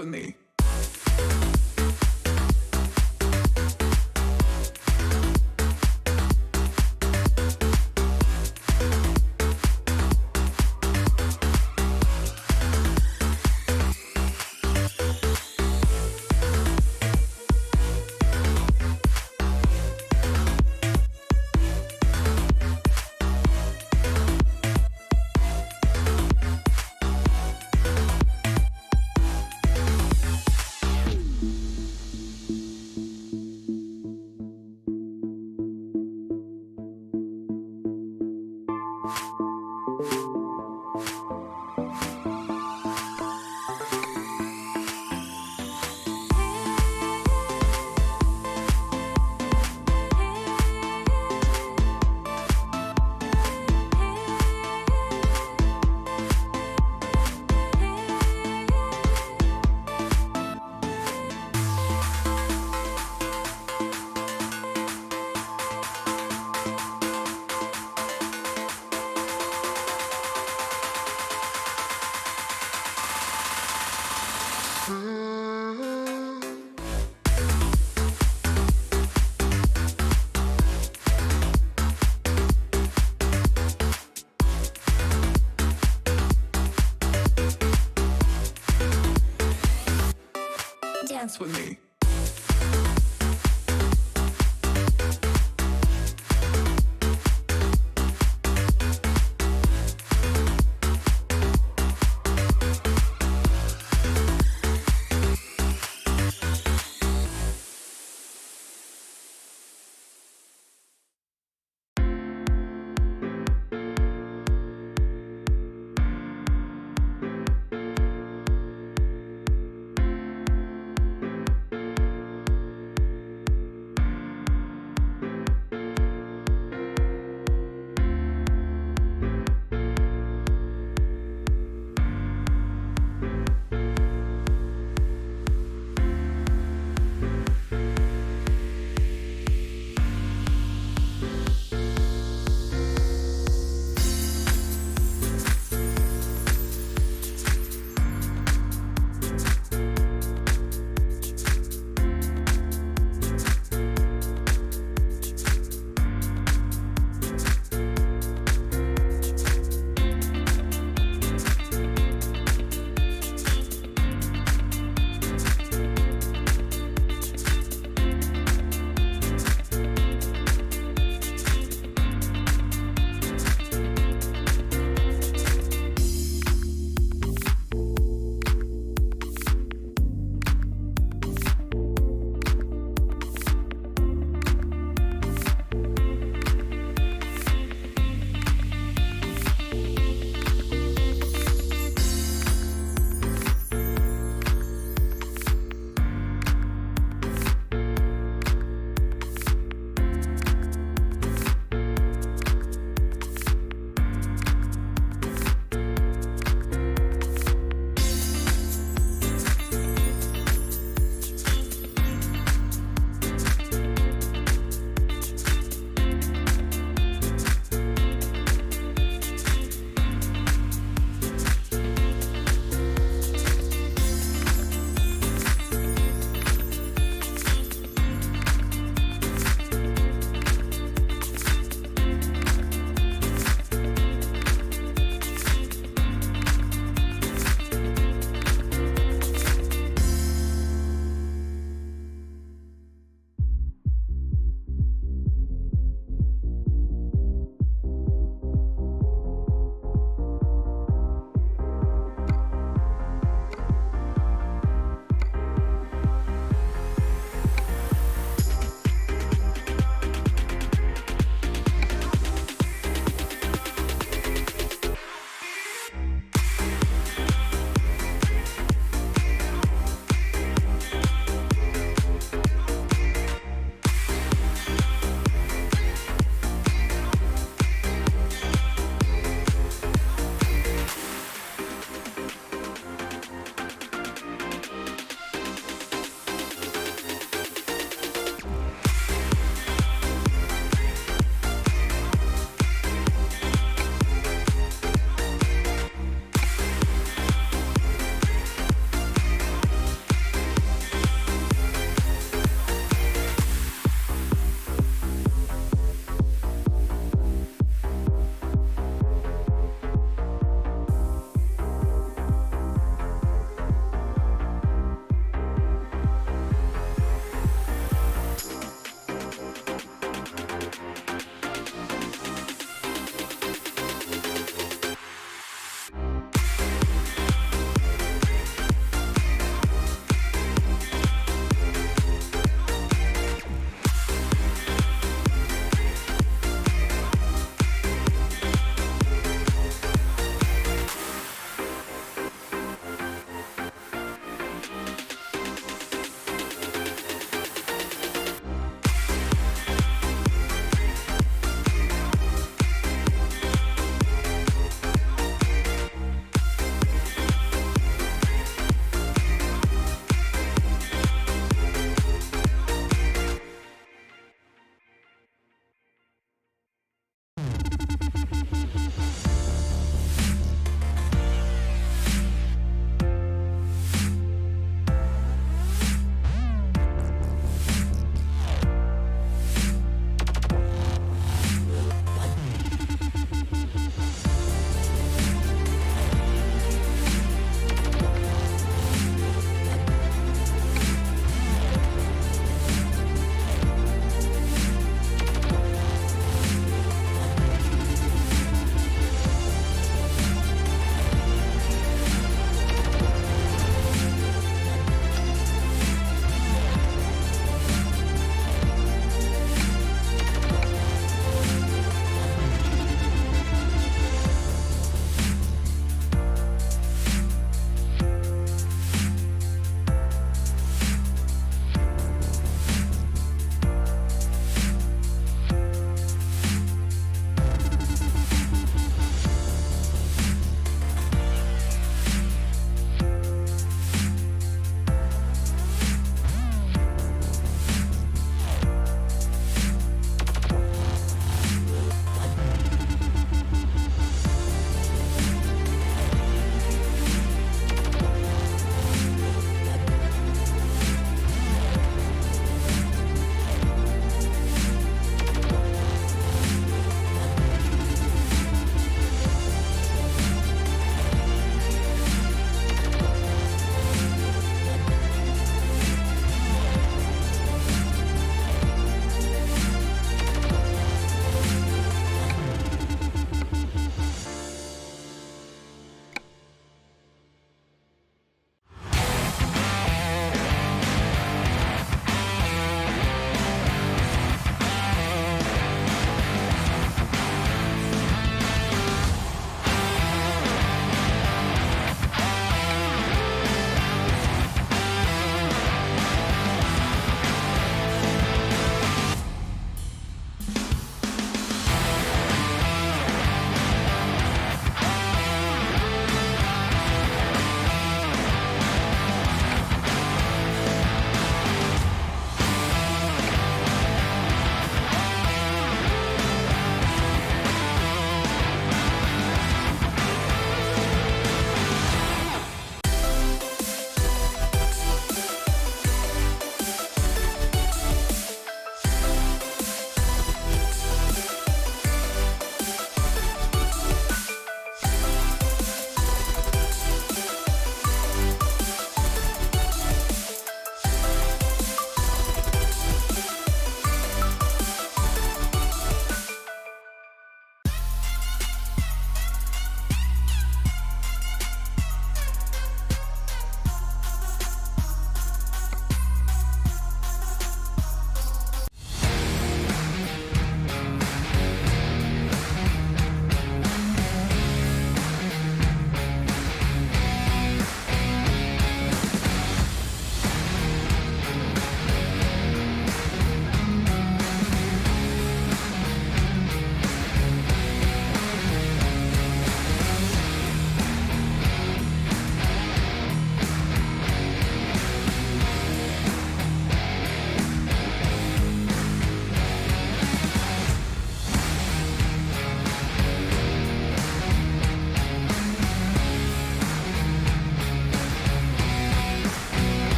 with me. Dance with me.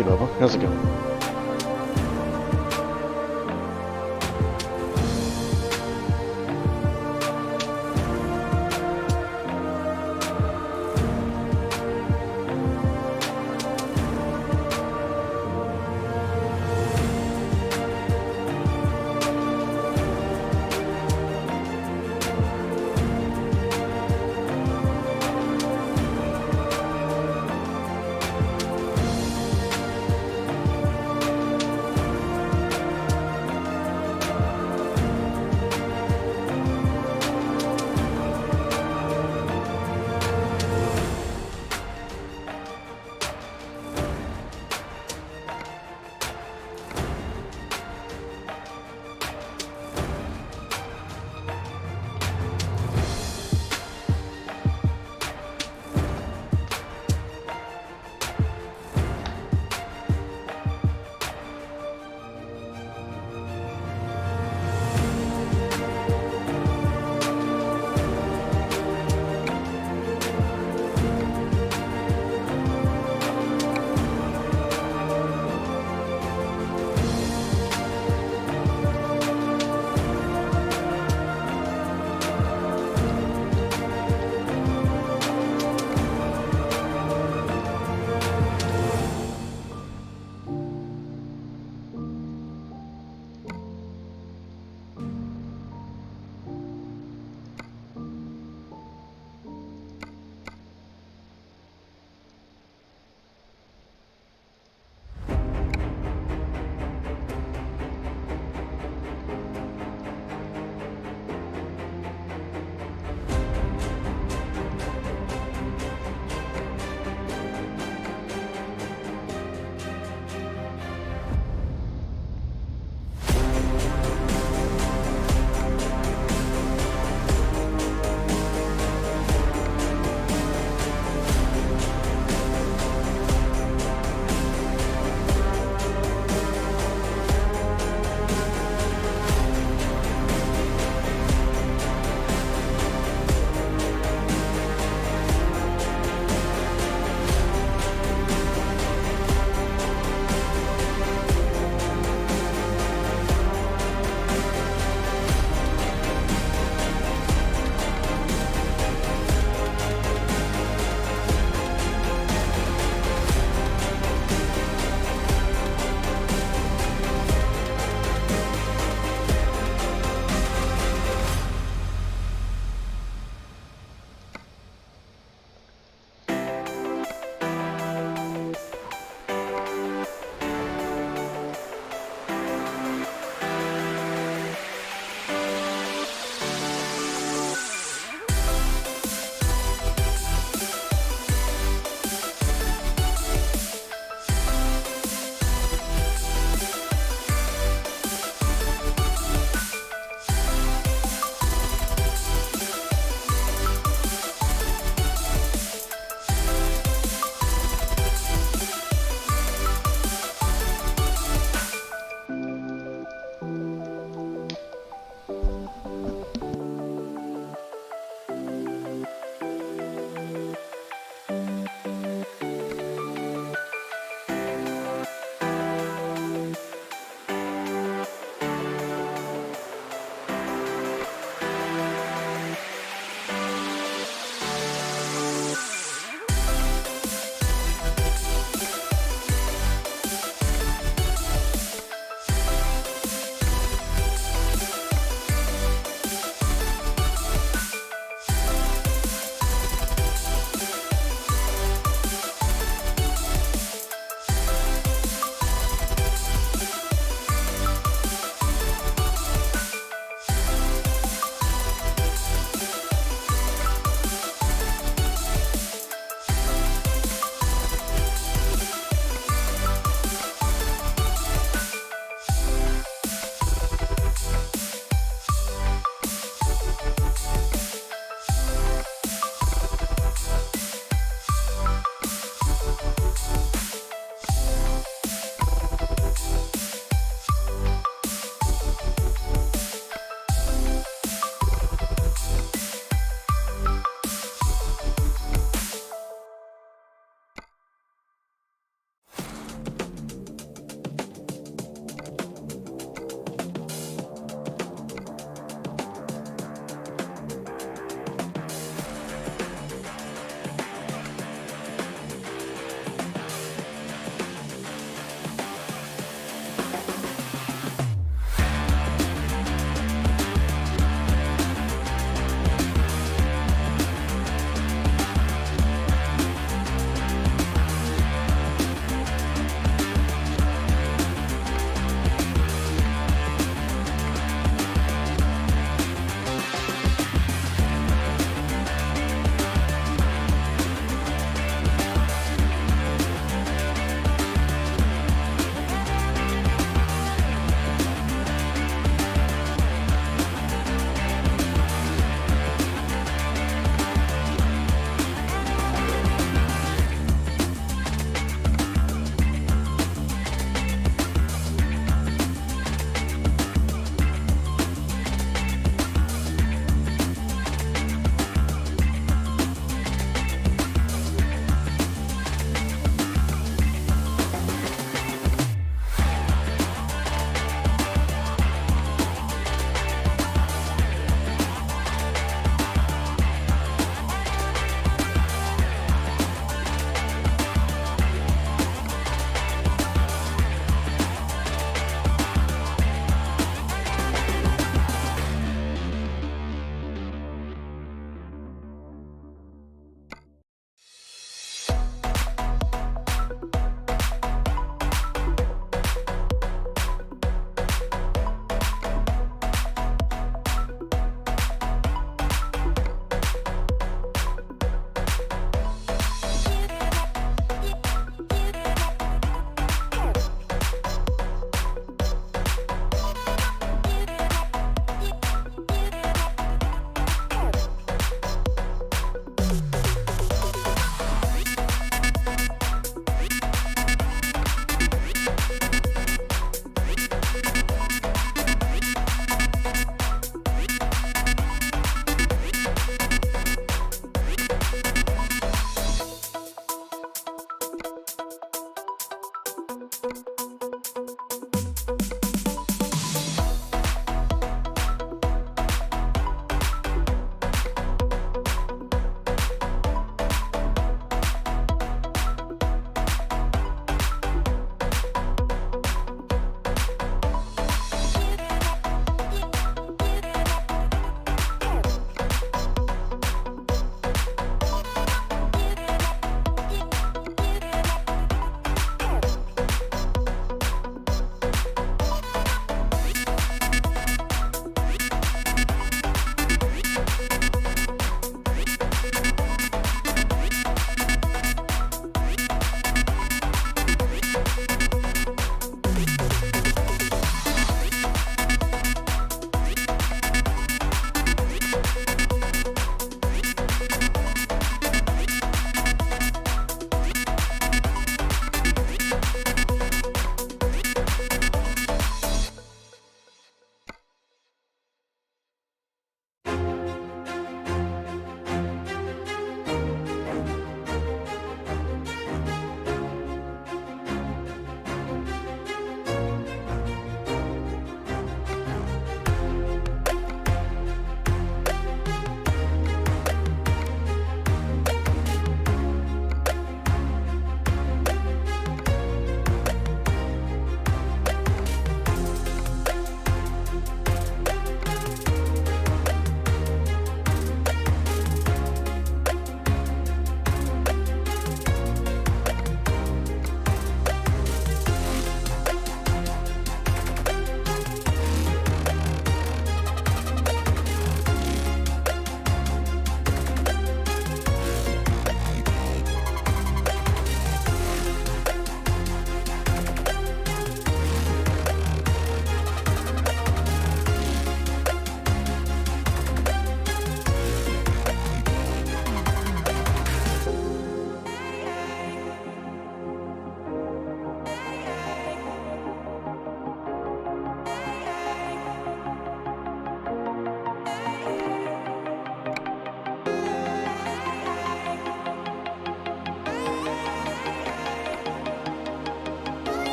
Hey Bubba, how's it going?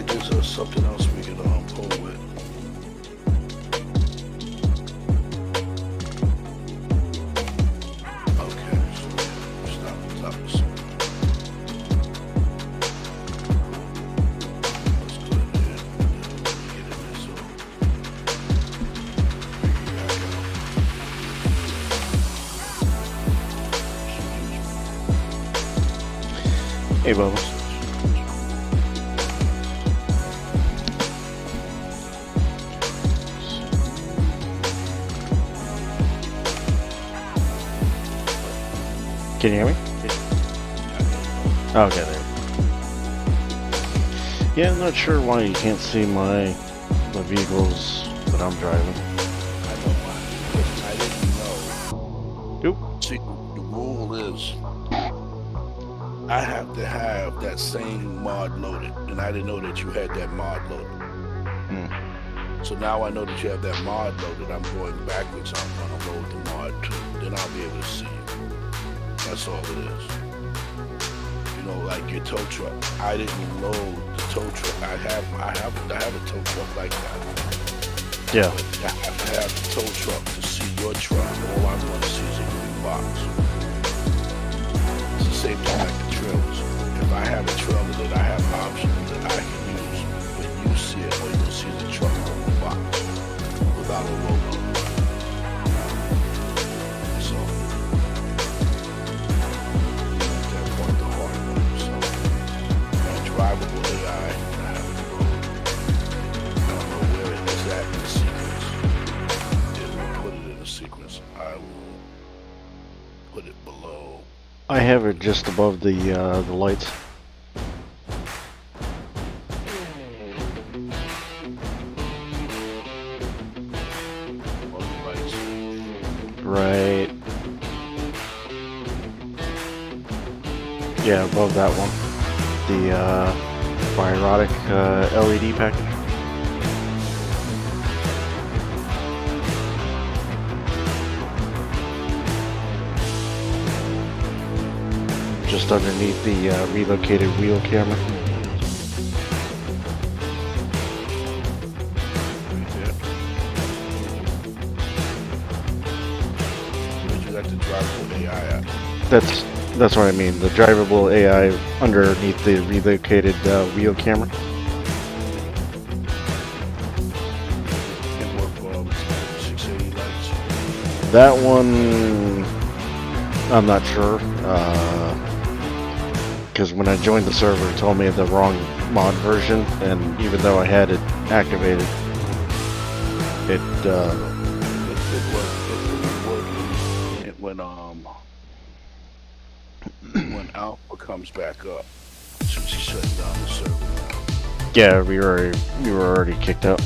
that gives us something else we can pull with. Okay, so stop the top of some. Let's go in there and get in there so bring it back out. Hey, Bubbles. Can you hear me? Okay, there. Yeah, I'm not sure why you can't see the vehicles that I'm driving. I know why. Because I didn't know. Nope. See, the rule is I have to have that same mod loaded, and I didn't know that you had that mod loaded. So now I know that you have that mod loaded. I'm going backwards. I'm going to load the mod too. Then I'll be able to see you. That's all it is. You know, like your tow truck. I didn't load the tow truck. I have a tow truck like that. Yeah. But I have to have the tow truck to see your truck. All I'm going to see is a green box. It's the same thing like the trailers. If I have a trailer that I have options that I can use, when you see it, or you'll see the truck on the box without a logo. So that point the hard way. So and drivable AI, I have to go. I don't know where it is at in the sequence. It will put it in the sequence. I will put it below. I have it just above the lights. All the lights. Right. Yeah, above that one. The Biotic LED package. Just underneath the relocated wheel camera. Right there. But you got the drivable AI app. That's what I mean. The drivable AI underneath the relocated wheel camera. It work on 680 lights. That one, I'm not sure. Because when I joined the server, it told me the wrong mod version, and even though I had it activated, it when Alpha comes back up, since he's shutting down the server. yeah, we were already kicked out.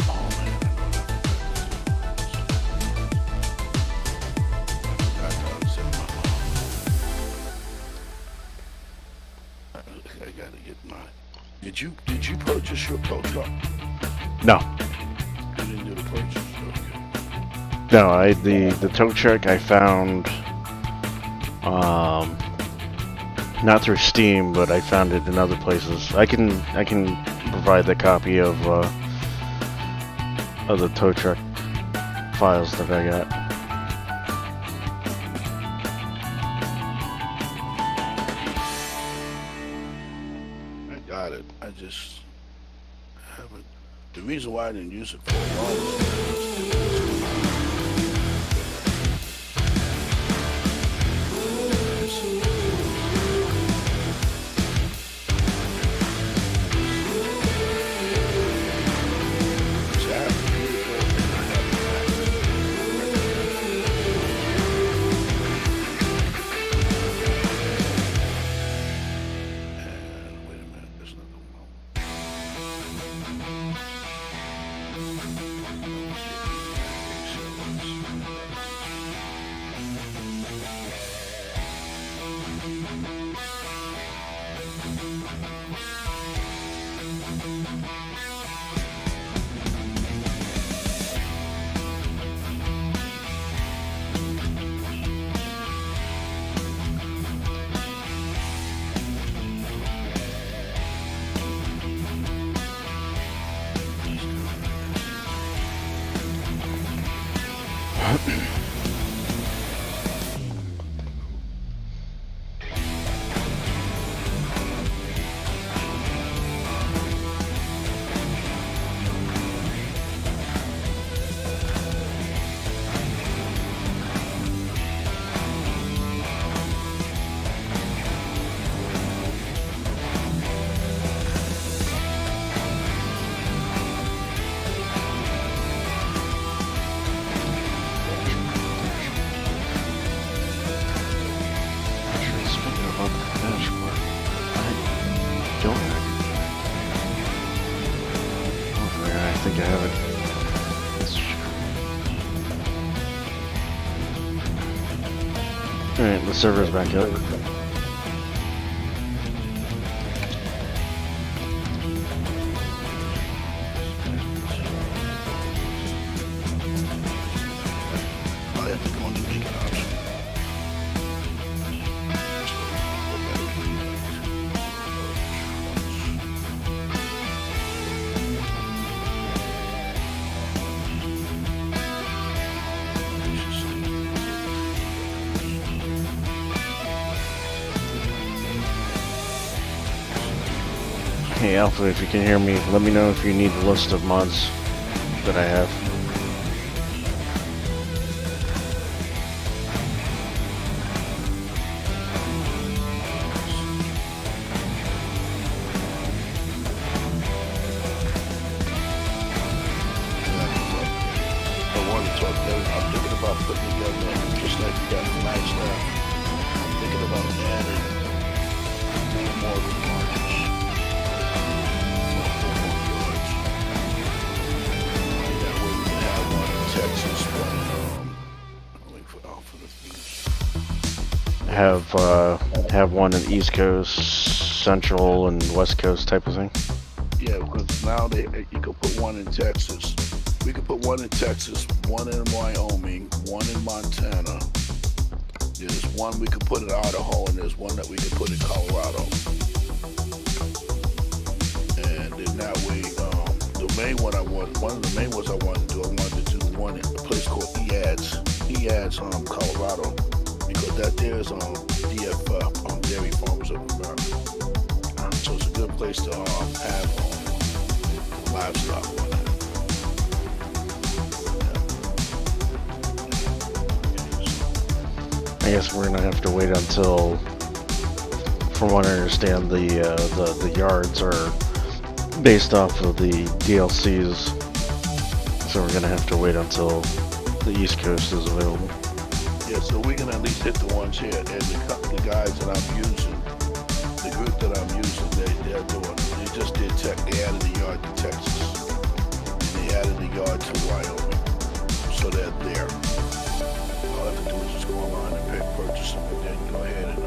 Oh man, I know that. I gotta get mine. Did you purchase your tow truck? No, You didn't do the purchase. Okay. no, the tow truck I found, not through Steam, but I found it in other places. I can provide the copy of the tow truck files that I got. I got it. I just haven't. The reason why I didn't use it for a while was Alright, the server's back up. I have to go into make an option. Hey Alpha, if you can hear me, let me know if you need a list of mods that I have. I want to talk to them. I'm thinking about putting together, just like you got the nice stuff. I'm thinking about adding more launches. That way we can have one in Texas, one wait for Alpha to finish. Have one in East Coast, Central, and West Coast type of thing. Yeah, because now you can put one in Texas. We could put one in Texas, one in Wyoming, one in Montana. There's one we could put in Idaho, and there's one that we could put in Colorado. And then that way, the main one one of the main ones I wanted to do one in a place called EADS, Colorado, because that there's DFF, Dairy Farmers of America. So it's a good place to have livestock on it. I guess we're gonna have to wait until, from what I understand, the yards are based off of the DLCs, so we're gonna have to wait until the East Coast is available. Yeah, so we can at least hit the ones here, and the guys that I'm using, the group that I'm using, they're doing. They just did they added the yard to Texas, and they added the yard to Wyoming, so they're there. All I have to do is just go online and purchase them, and then go ahead and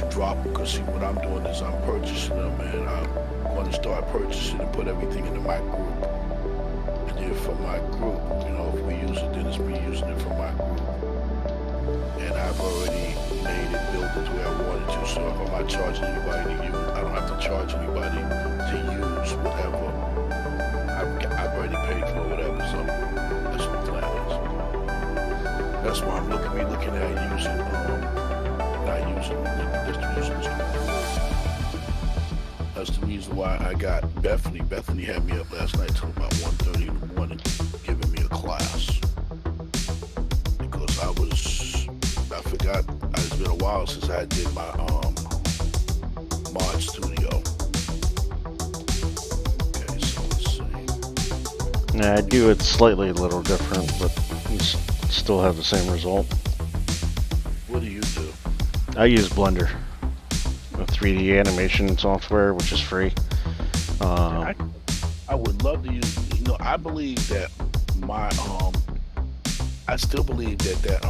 drop them. Because see, what I'm doing is I'm purchasing them, and I'm going to start purchasing and put everything into my group. And then for my group, if we use it, then it's me using it for my group. And I've already made it built it to where I wanted to. So if I'm not charging anybody to use, I don't have to charge anybody to use whatever. I've already paid for whatever. So that's what the plan is. That's why I'm looking at using, not using distributions. That's the reason why I got Bethany. Bethany had me up last night till about 1:30 in the morning, giving me a class. Because I forgot, it's been a while since I did my mod studio. Okay, so let's see. Yeah, I do it slightly a little different, but you still have the same result. What do you do? I use Blender, a 3D animation software, which is free. I would love to use. I believe that my I still believe that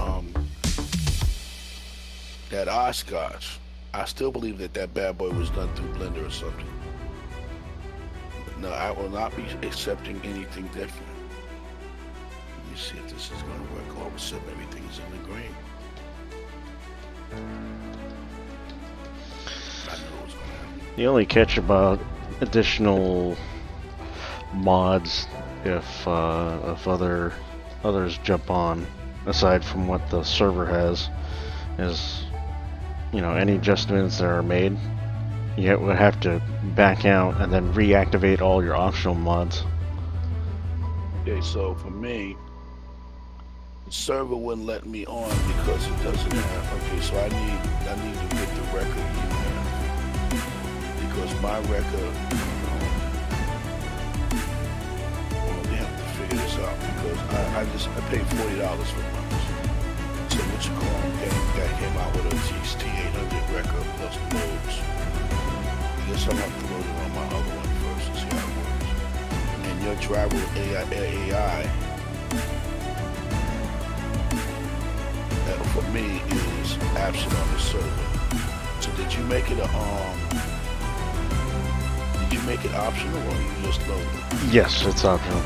Oshkosh, I still believe that bad boy was done through Blender or something. No, I will not be accepting anything different. Let me see if this is going to work. All of a sudden, everything's in the green. I know what's going to happen. The only catch about additional mods, if other others jump on, aside from what the server has, is, you know, any adjustments that are made, you would have to back out and then reactivate all your optional mods. Okay, so for me, the server wouldn't let me on because it doesn't have. Okay, so I need to get the record email because my record. We have to figure this out because I paid $40 for mine. So what you call it? Guy came out with a TX-T800 record plus modes. I guess I'm gonna have to load it on my other one first to see how it works. And your driver AI that for me is absent on the server. So did you make it optional or you just loaded it? Yes, it's optional.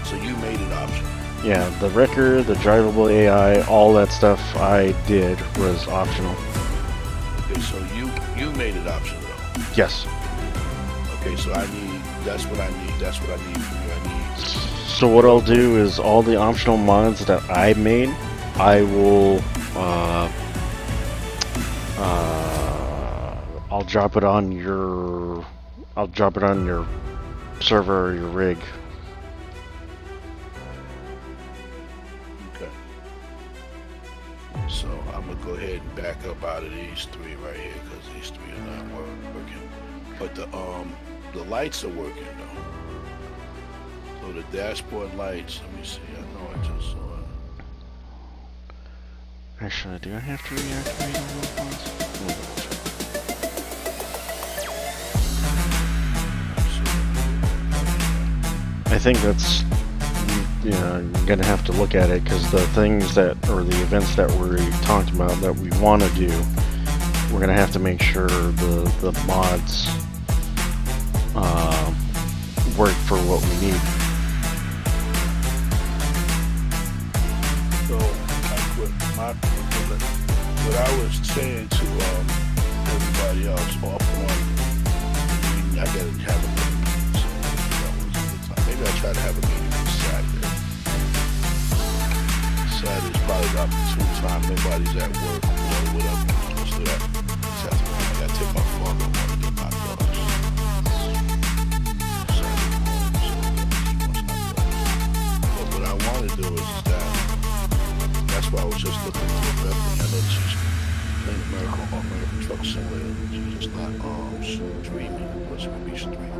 So you made it optional. Yeah, the record, the drivable AI, all that stuff I did was optional. Okay, so you made it optional though. Yes. Okay, so that's what I need from you. So what I'll do is all the optional mods that I made, I will I'll drop it on your server or your rig. Okay. So I'm gonna go ahead and back up out of these three right here because these three are not working. But the lights are working though. So the dashboard lights. Let me see. I know I just saw it. Actually, do I have to reactivate all those ones? I think that's, you know, you're gonna have to look at it because the things that, or the events that we talked about that we want to do, we're gonna have to make sure the mods work for what we need. So what I was saying to everybody else offline, I gotta have a meeting. So that was a good time. Maybe I'll try to have a meeting on Saturday. Saturday's probably the opportune time. Nobody's at work or whatever. So that Saturday, I gotta take off for a little while to get my dogs. But what I want to do is that's why I was just looking for a better. I know she's playing American Truck Simulator. She's just not streaming, but she could be streaming.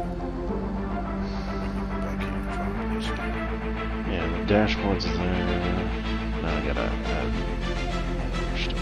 Back here, trying to get some. Yeah, the dashboard's there. Now I gotta add stuff.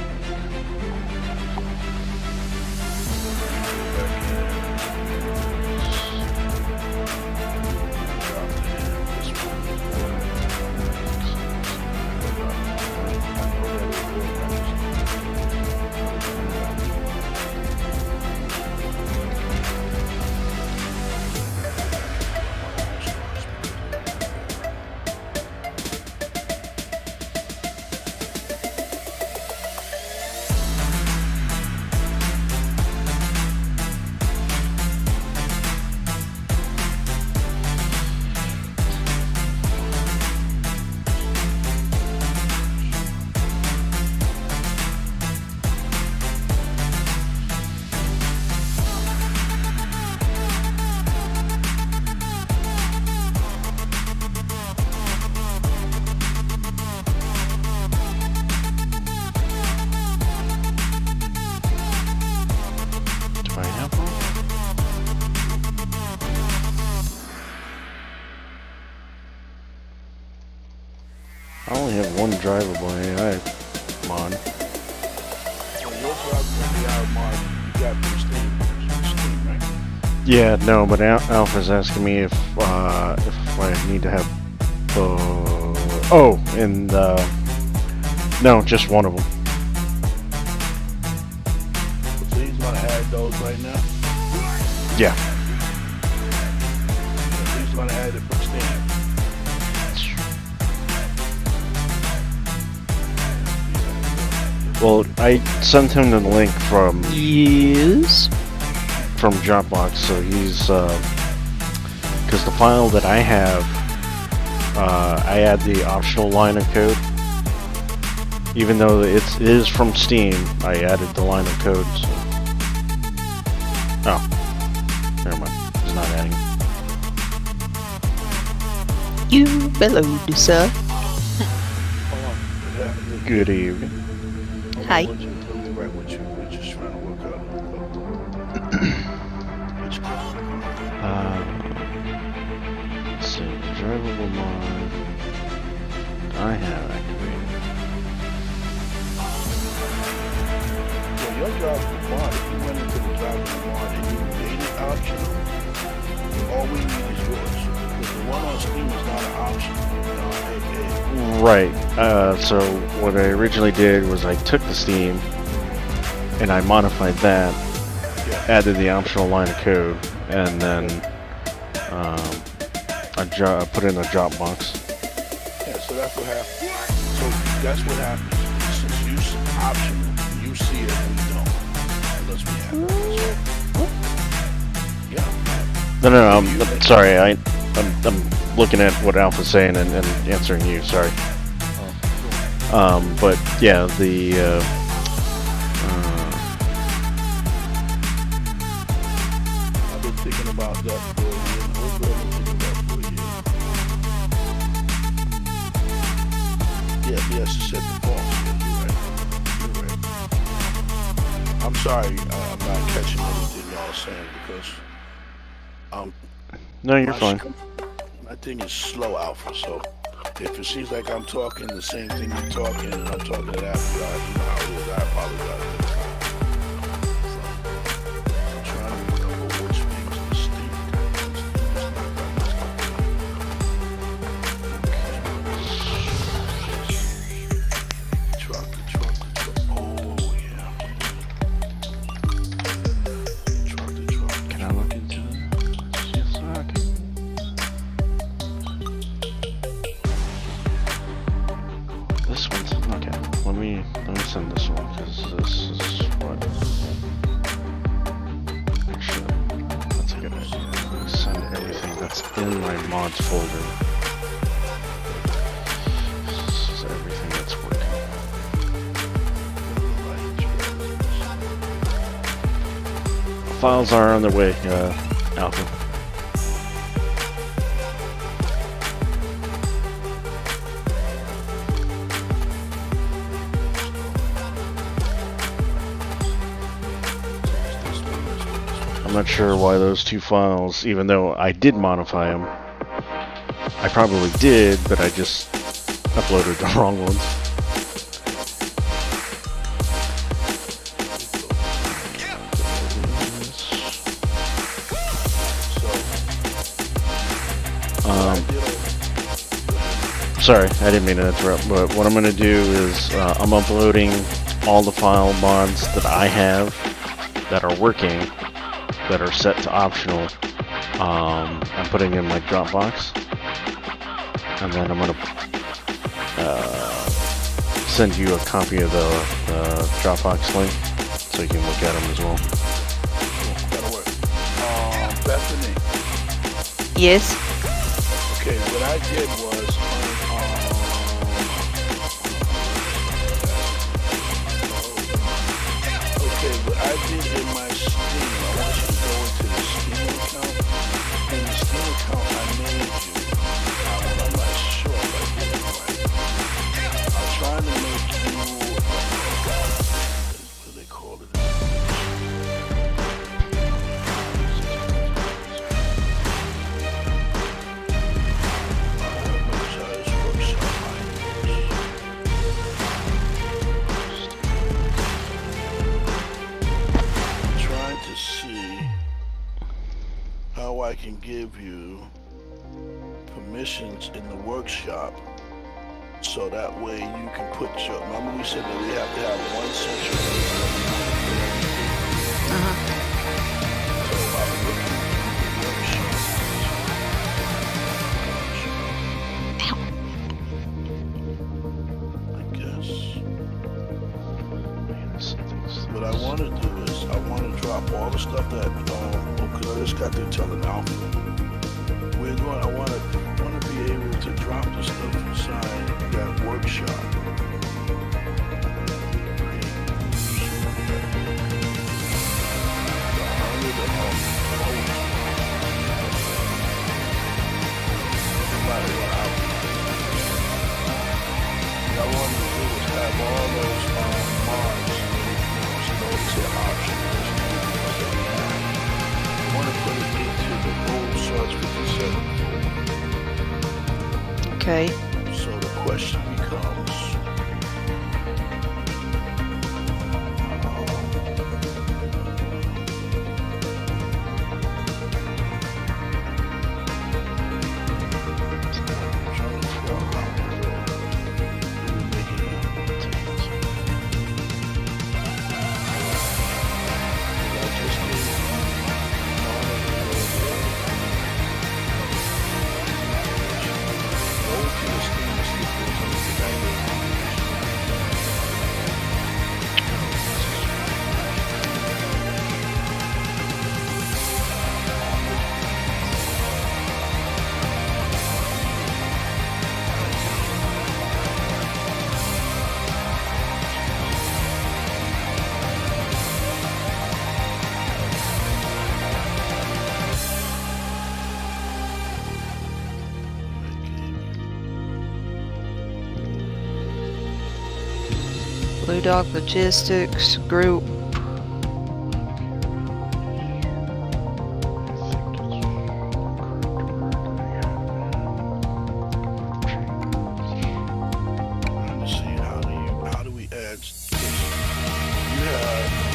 I only have one drivable AI mod. So your drivable AI mod, you got from Steam, right? Yeah, no, but Alpha's asking me if I need to have no, just one of them. So he's gonna add those right now? Yeah. So he's gonna add it from Steam. Well, I sent him the link from Dropbox, so he's because the file that I have I add the optional line of code. Even though it is from Steam, I added the line of code. So. Oh, never mind. It's not adding. You bellowed, sir. Good evening. Hi. We're just trying to work out. Let's see. Drivable mod. I have activated. Well, your job for mod, if you went into the job for mod and you made it optional, all we need is yours. Because the one on Steam is not an option. Right. So what I originally did was I took the Steam and I modified that, added the optional line of code, and then I put in a drop box. Yeah, so that's what happens. So that's what happens. Since you optional, you see it and we don't. Unless we have it. Yeah. No, I'm sorry. I'm looking at what Alpha's saying and answering you. Sorry. But yeah, the I've been thinking about that for a year. Yeah, yes, it said the false. You're right. I'm sorry, I'm not catching anything y'all saying because no, you're fine. My thing is slow, Alpha, so if it seems like I'm talking the same thing you're talking and I'm talking it after y'all, you know how it is, I apologize. I'm trying to remember which things distinct. Truck. Oh, yeah. Truck. Can I look into this? Yes, I can. This one's okay. Let me send this one because this is what. Actually, that's a good idea. Let me send everything that's in my mods folder. This is everything that's working. Files are on their way, Alpha. I'm not sure why those two files, even though I did modify them, I probably did, but I just uploaded the wrong ones. Sorry, I didn't mean to interrupt, but what I'm going to do is I'm uploading all the file mods that I have that are working, that are set to optional. I'm putting in my Dropbox, and then I'm going to send you a copy of the Dropbox link so you can look at them as well. That'll work. Bethany. Yes. Okay, what I did was what I did in my Steam, I want you to go into the Steam account. In the Steam account, I made you. I'm not sure if I did it right. I'm trying to make you. What do they call it? I can give you permissions in the workshop so that way you can put your, remember we said that we have to have one central so if I look at the workshop, I guess what I want to do is I want to drop all the stuff that because I just got through telling Alpha. I want to be able to drop the stuff inside that workshop. I wanted to do is have all those mods, so those are options that we have. I want to put it into the old Search 57 folder. Okay. So the question becomes, Blu Dawg Logistics Group. let's see, how do we add this? You have,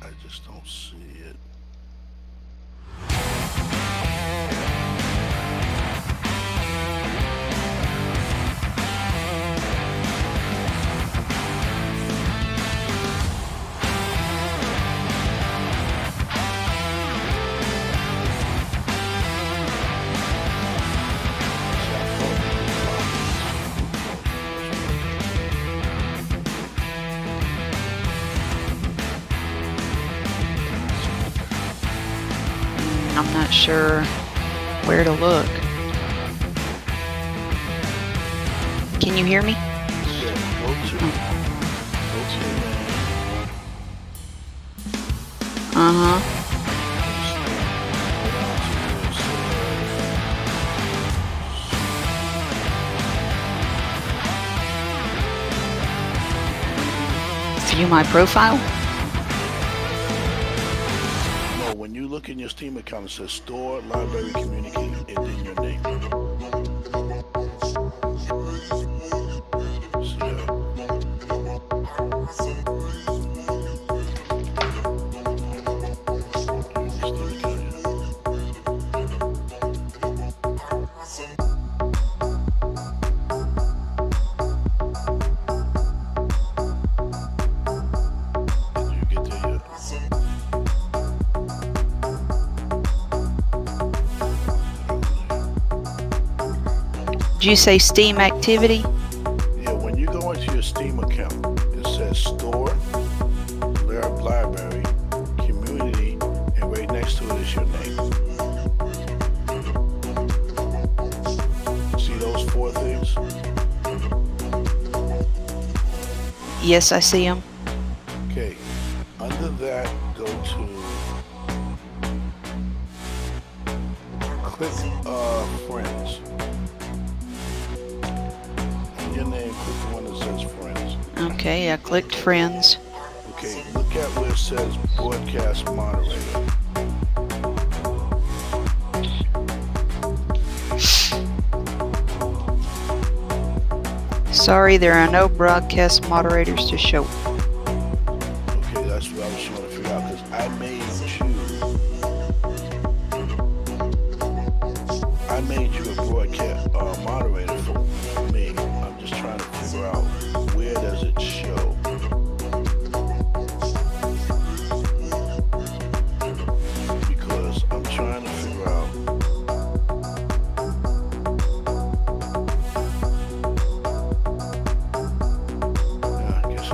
I just don't see it. I'm not sure where to look. Can you hear me? Yeah, go to Uh-huh. View my profile? No, when you look in your Steam account, it says Store, Library, Community, and then your name. See that? Did you get there yet? Did you say Steam activity? Yeah, when you go into your Steam account, it says Store, Library, Community, and right next to it is your name. See those four things? Yes, I see them. Okay, under that, go to click Friends. In your name, click the one that says Friends. Okay, I clicked friends. Okay, look at where it says Broadcast Moderator. Sorry, there are no broadcast moderators to show. Okay, that's what I was trying to figure out because I made you a broadcast moderator for me. I'm just trying to figure out where does it show. Because I'm trying to figure out. Yeah, I guess.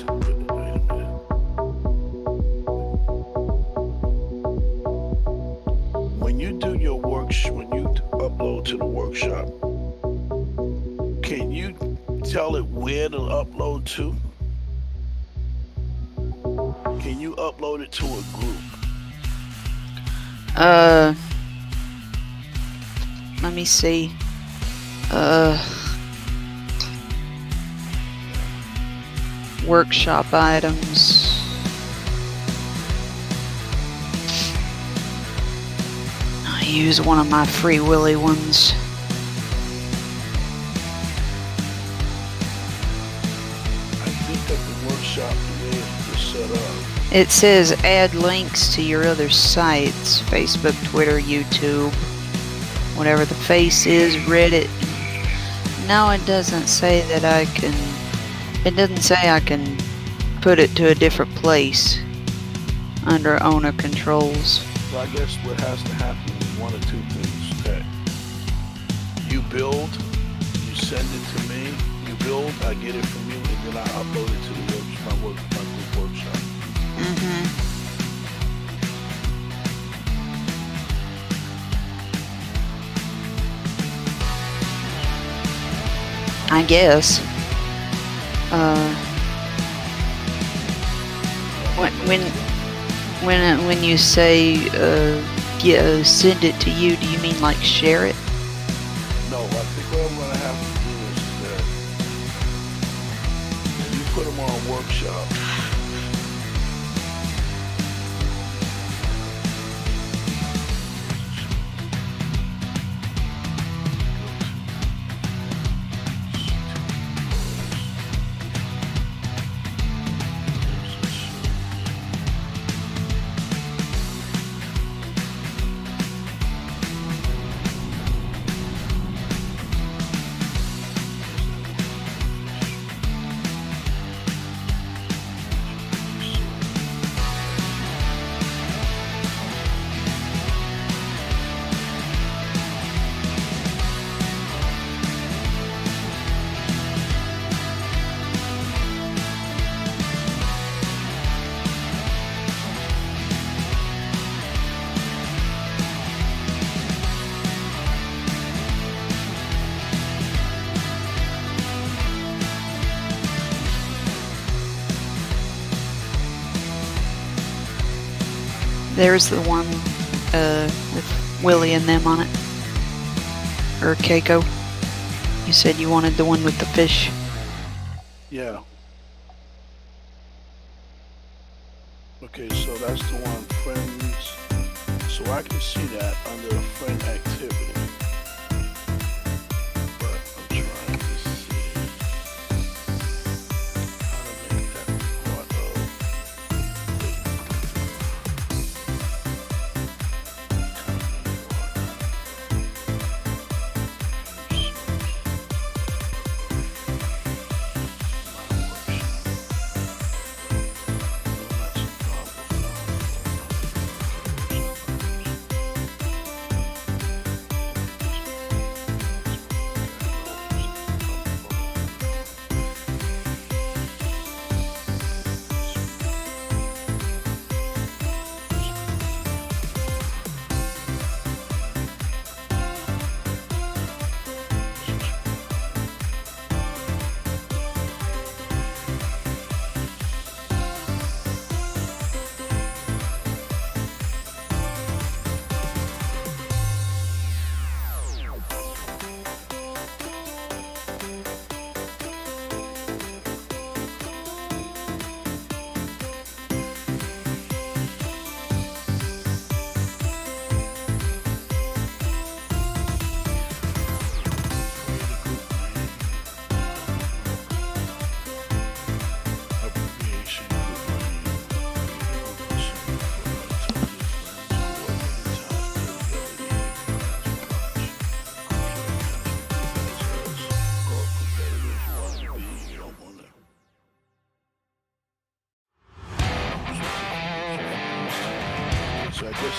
Wait a minute. When you do your when you upload to the workshop, can you tell it where to upload to? Can you upload it to a group? Let me see. Workshop items. I use one of my Free Willy ones. I think that the workshop, the way it's set up. It says add links to your other sites, Facebook, Twitter, YouTube, whatever the face is, Reddit. No, it doesn't say that I can, it doesn't say I can put it to a different place under owner controls. So I guess what has to happen is one or two things. That you build, you send it to me, you build, I get it from you, and then I upload it to the my group workshop. I guess. When you say send it to you, do you mean like share it? No, I think what I'm gonna have to do is that you put them on workshop. There's the one with Willie and them on it. Or Keiko. You said you wanted the one with the fish. Yeah. Okay, so that's the one, friends. So I can see that under friend activity. But I'm trying to see how to make that part of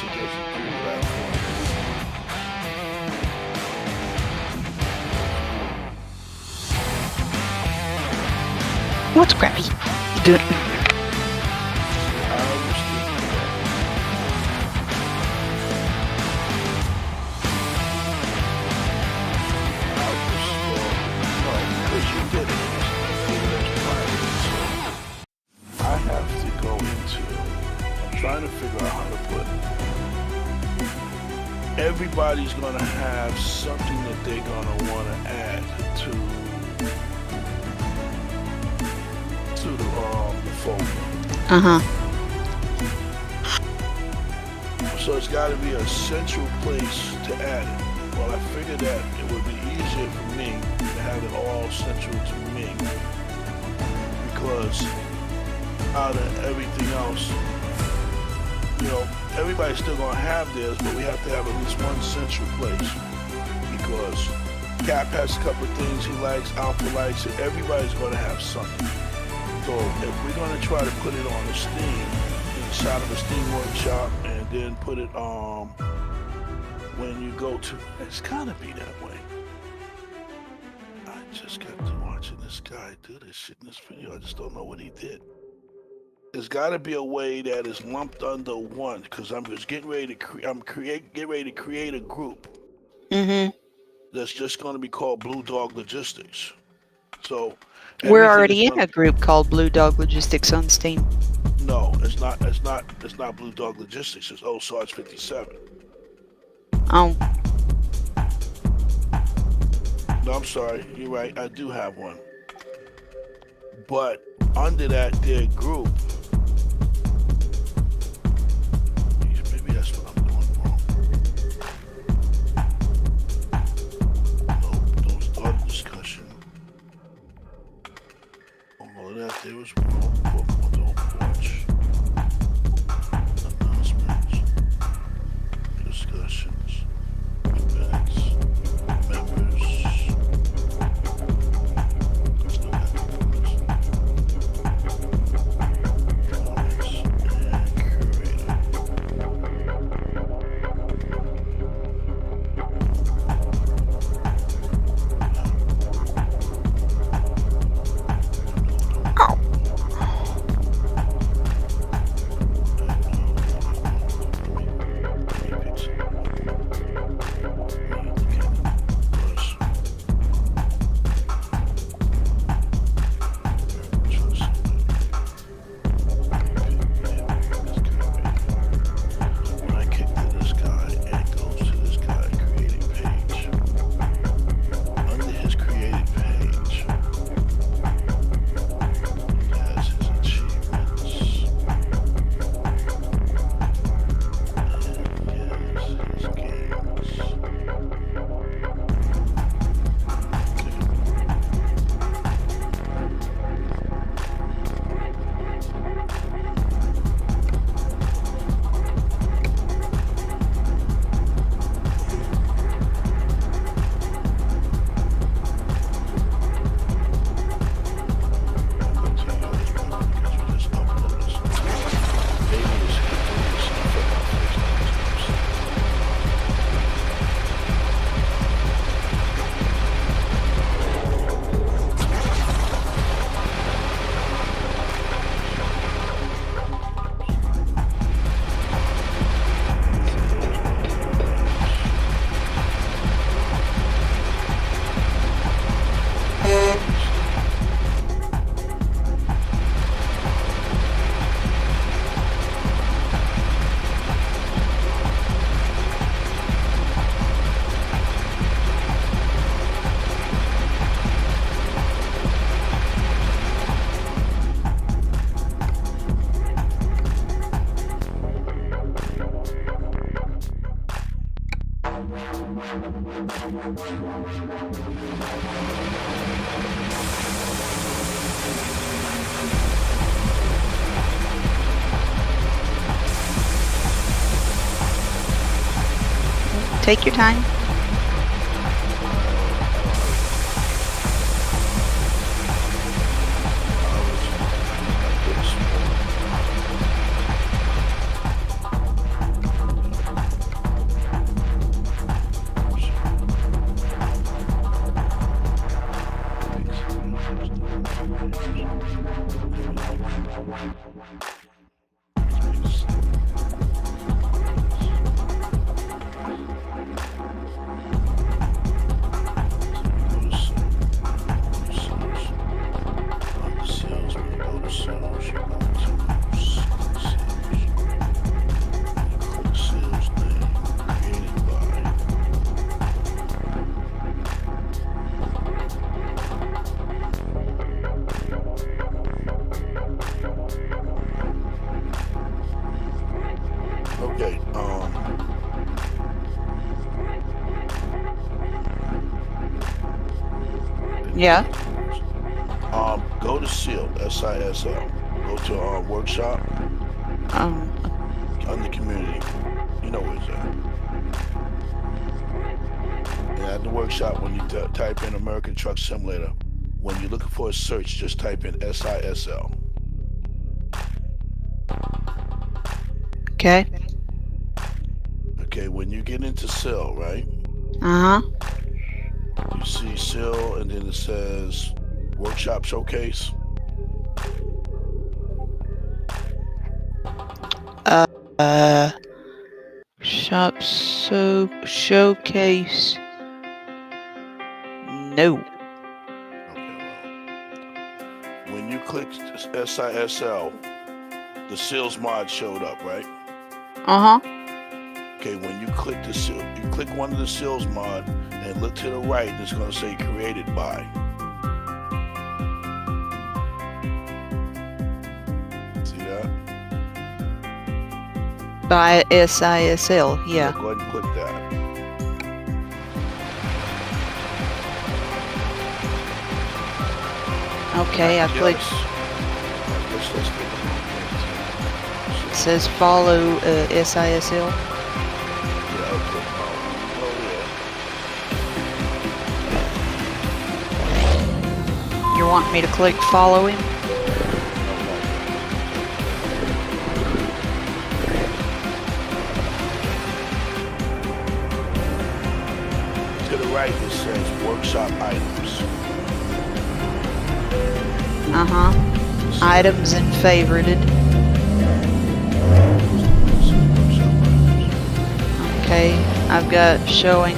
it doesn't do what I want. What's crappy? Do it. Trying to figure out how to put. Everybody's gonna have something that they're gonna want to add to the folder. So it's got to be a central place to add it. Well, I figured that it would be easier for me to have it all central to me, because out of everything else, you know, everybody's still gonna have theirs, but we have to have at least one central place, because Cap has a couple of things he likes, Alpha likes, and everybody's gonna have something. So if we're gonna try to put it on the Steam, inside of a Steam workshop, and then put it when you go to, it's gotta be that way. I just got to watching this guy do this shit in this video. I just don't know what he did. There's got to be a way that is lumped under one, because I'm just getting ready to create a group. That's just going to be called Blu Dawg Logistics. So we're already in a group called Blu Dawg Logistics on Steam. No, it's not Blu Dawg Logistics. It's Old Sarge 57. Oh. No, I'm sorry. You're right. I do have one. But under that, their group. Maybe that's what I'm doing wrong. No, don't start a discussion. All of that there was wrong. Don't watch. Announcements. Discussions. Events. Members. Take your time. Okay, Yeah. go to SIL, SISL. Go to workshop on the community. You know where it's at. And at the workshop, when you type in American Truck Simulator, when you're looking for a search, just type in SISL. Okay. Okay, when you get into SIL, right? Uh-huh. You see SIL, and then it says Workshop Showcase. Shop showcase. No. Okay, well, when you click SISL, the SILs mod showed up, right? Uh-huh. Okay, when you click the SIL, you click one of the SILs mod and look to the right, and it's going to say created by. See that? By SISL, yeah. Go ahead and click that. Okay, I clicked. Let's get It says follow SISL. yeah, okay. Oh, You want me to click follow him? To the right, it says workshop items. Uh-huh. Items and favorited. Okay, I've got showing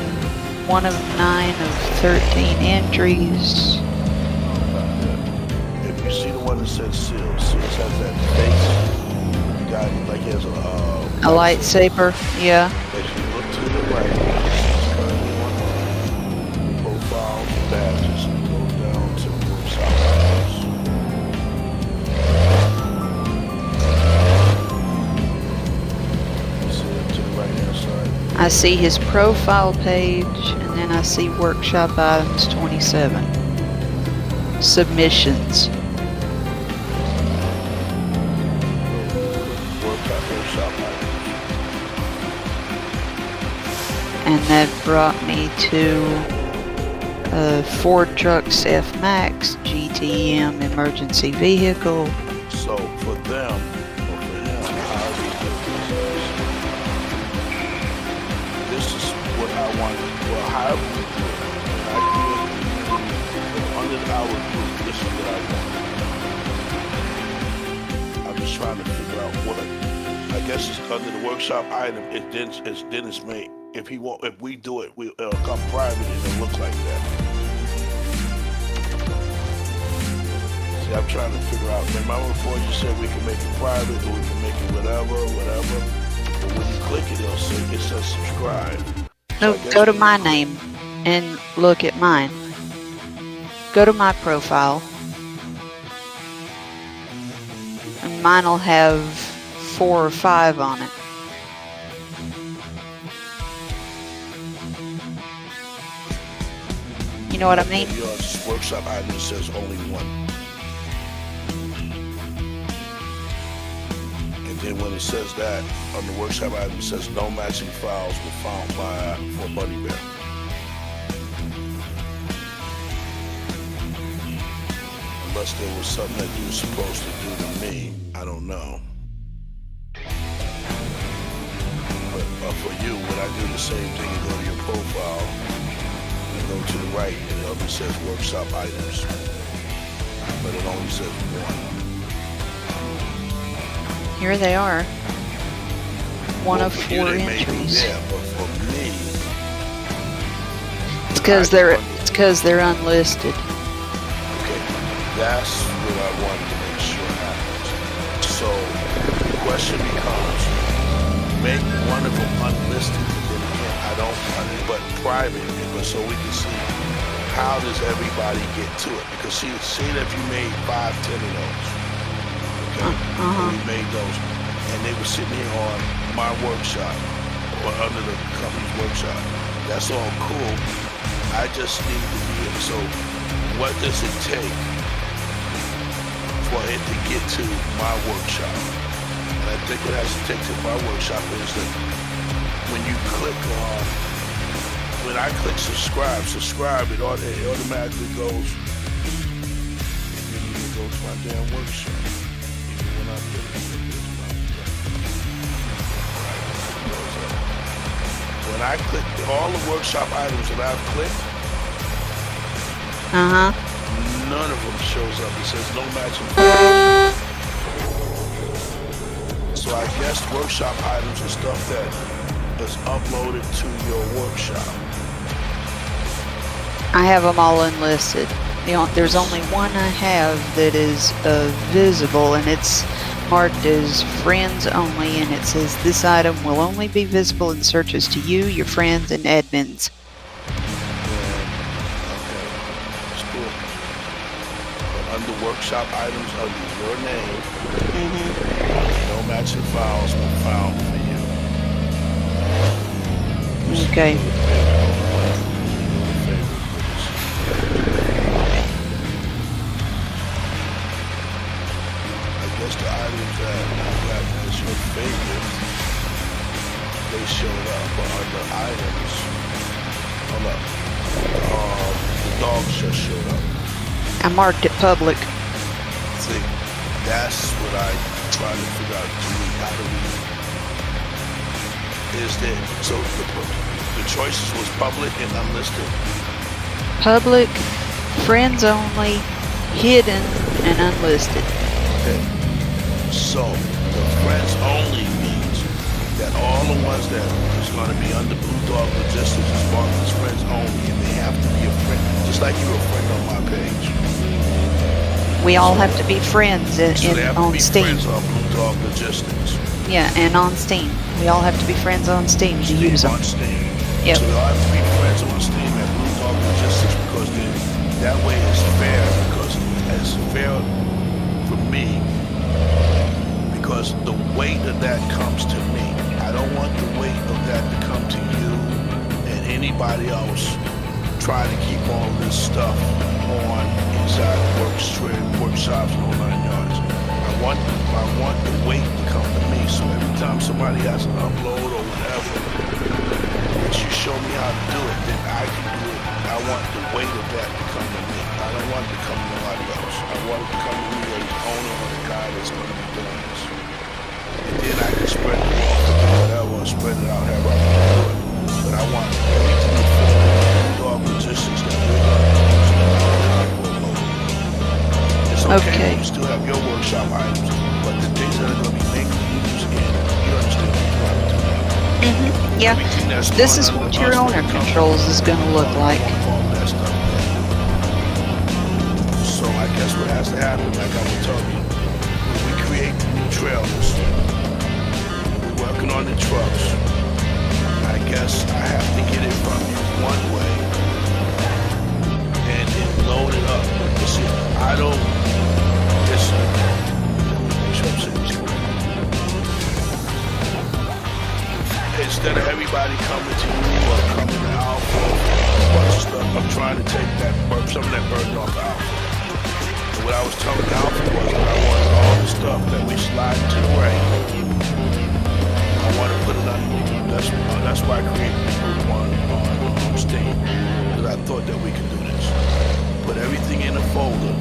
1 of 9 of 13 entries. If you see the one that says SEALs has that face. You got like he has A lightsaber, yeah. As you look to the right, it's currently one profile badges and go down to workshop items. You see it to the right hand side. I see his profile page, and then I see workshop items 27. Submissions. Workshop items. And that brought me to Ford Trucks F-Max GTM emergency vehicle. So for them, or for him, how we do this is what I want. Well, how we do it. When I create under our group, this is what I want. I'm just trying to figure out what. I guess it's under the workshop item. It's Dennis made. If we do it, it'll come private and it'll look like that. See, I'm trying to figure out. Remember before you said we can make it private or we can make it whatever. But when you click it, it says subscribe. No, So go to my name and look at mine. Go to my profile. And mine will have 4 or 5 on it. You know what I mean? Yours workshop item says only 1. And then when it says that, on the workshop item it says no matching files were found for Buddy Bear. Unless there was something that you were supposed to do to me, I don't know. But for you, when I do the same thing and go to your profile, and go to the right, and it says workshop items. but it only says 1. Here they are. One Well, of for you, 4 they may be entries. there, but for me, It's because they're unlisted. okay, that's what I wanted to make sure happens. So the question becomes, make one of them unlisted, then again, I don't, but private, but so we can see how does everybody get to it. Because see that you made 5, 10 of those, okay? And we made those, and they were sitting here on my workshop, or under the company's workshop. That's all cool. I just need to be able, so what does it take for it to get to my workshop? And I think what it has to take to my workshop is that when you click on, when I click subscribe, it automatically goes, it didn't even go to my damn workshop. Even when I put it in this when I click all the workshop items that I've clicked, none of them shows up. It says no matching files. So I guess workshop items are stuff that is uploaded to your workshop. I have them all unlisted. There's only one I have that is visible, and it's marked as friends only, and it says this item will only be visible in searches to you, your friends, and admins. That's cool. But under workshop items under your name, no matching files were found for you. Okay. The items that you got as your favorite, they showed up, but under items, hold up, the dogs just showed up. I marked it public. See, that's what I try to figure out. How do we, is that, so the choices was public and unlisted? Public, friends only, hidden, and unlisted. Okay. So, the friends only means that all the ones that is going to be under Blu Dawg Logistics is marked as friends only, and they have to be a friend, just like you're a friend on my page. We all have to be friends So they have to on be Steam. friends on Blu Dawg Logistics. Yeah, and on Steam. We all have to be friends on Steam to use them. On Steam. Yep. So they all have to be friends on Steam at Blu Dawg Logistics because that way it's fair, because it's fair for me. Because the weight of that comes to me. I don't want the weight of that to come to you and anybody else trying to keep all this stuff on inside workshops and all 9 yards. I want the weight to come to me. So every time somebody has an upload or whatever, once you show me how to do it, then I can do it. I want the weight of that to come to me. I don't want it to come to nobody else. I want it to come to me as the owner or the guy that's going to be doing this. And then I can spread it off or whatever, or spread it out however I can do it. But I want everything to fit in the dog logistics that we're going to use. It's okay. You still have your workshop items, but the things that are going to be making use in, you understand what I'm trying to do. Yeah. This is what your owner controls is going to look like. So I guess what has to happen, like I was telling you, when we create the new trailers, we're working on the trucks. I guess I have to get it from you one way and then load it up. You see, I don't, make sure I'm saying this correctly. Instead of everybody coming to you or coming to Alpha or a bunch of stuff, I'm trying to take some of that burden off Alpha. And what I was telling Alpha was that I wanted all the stuff that we slide to the right. I want to put it on. That's why I created the group on Steam, because I thought that we could do this. Put everything in a folder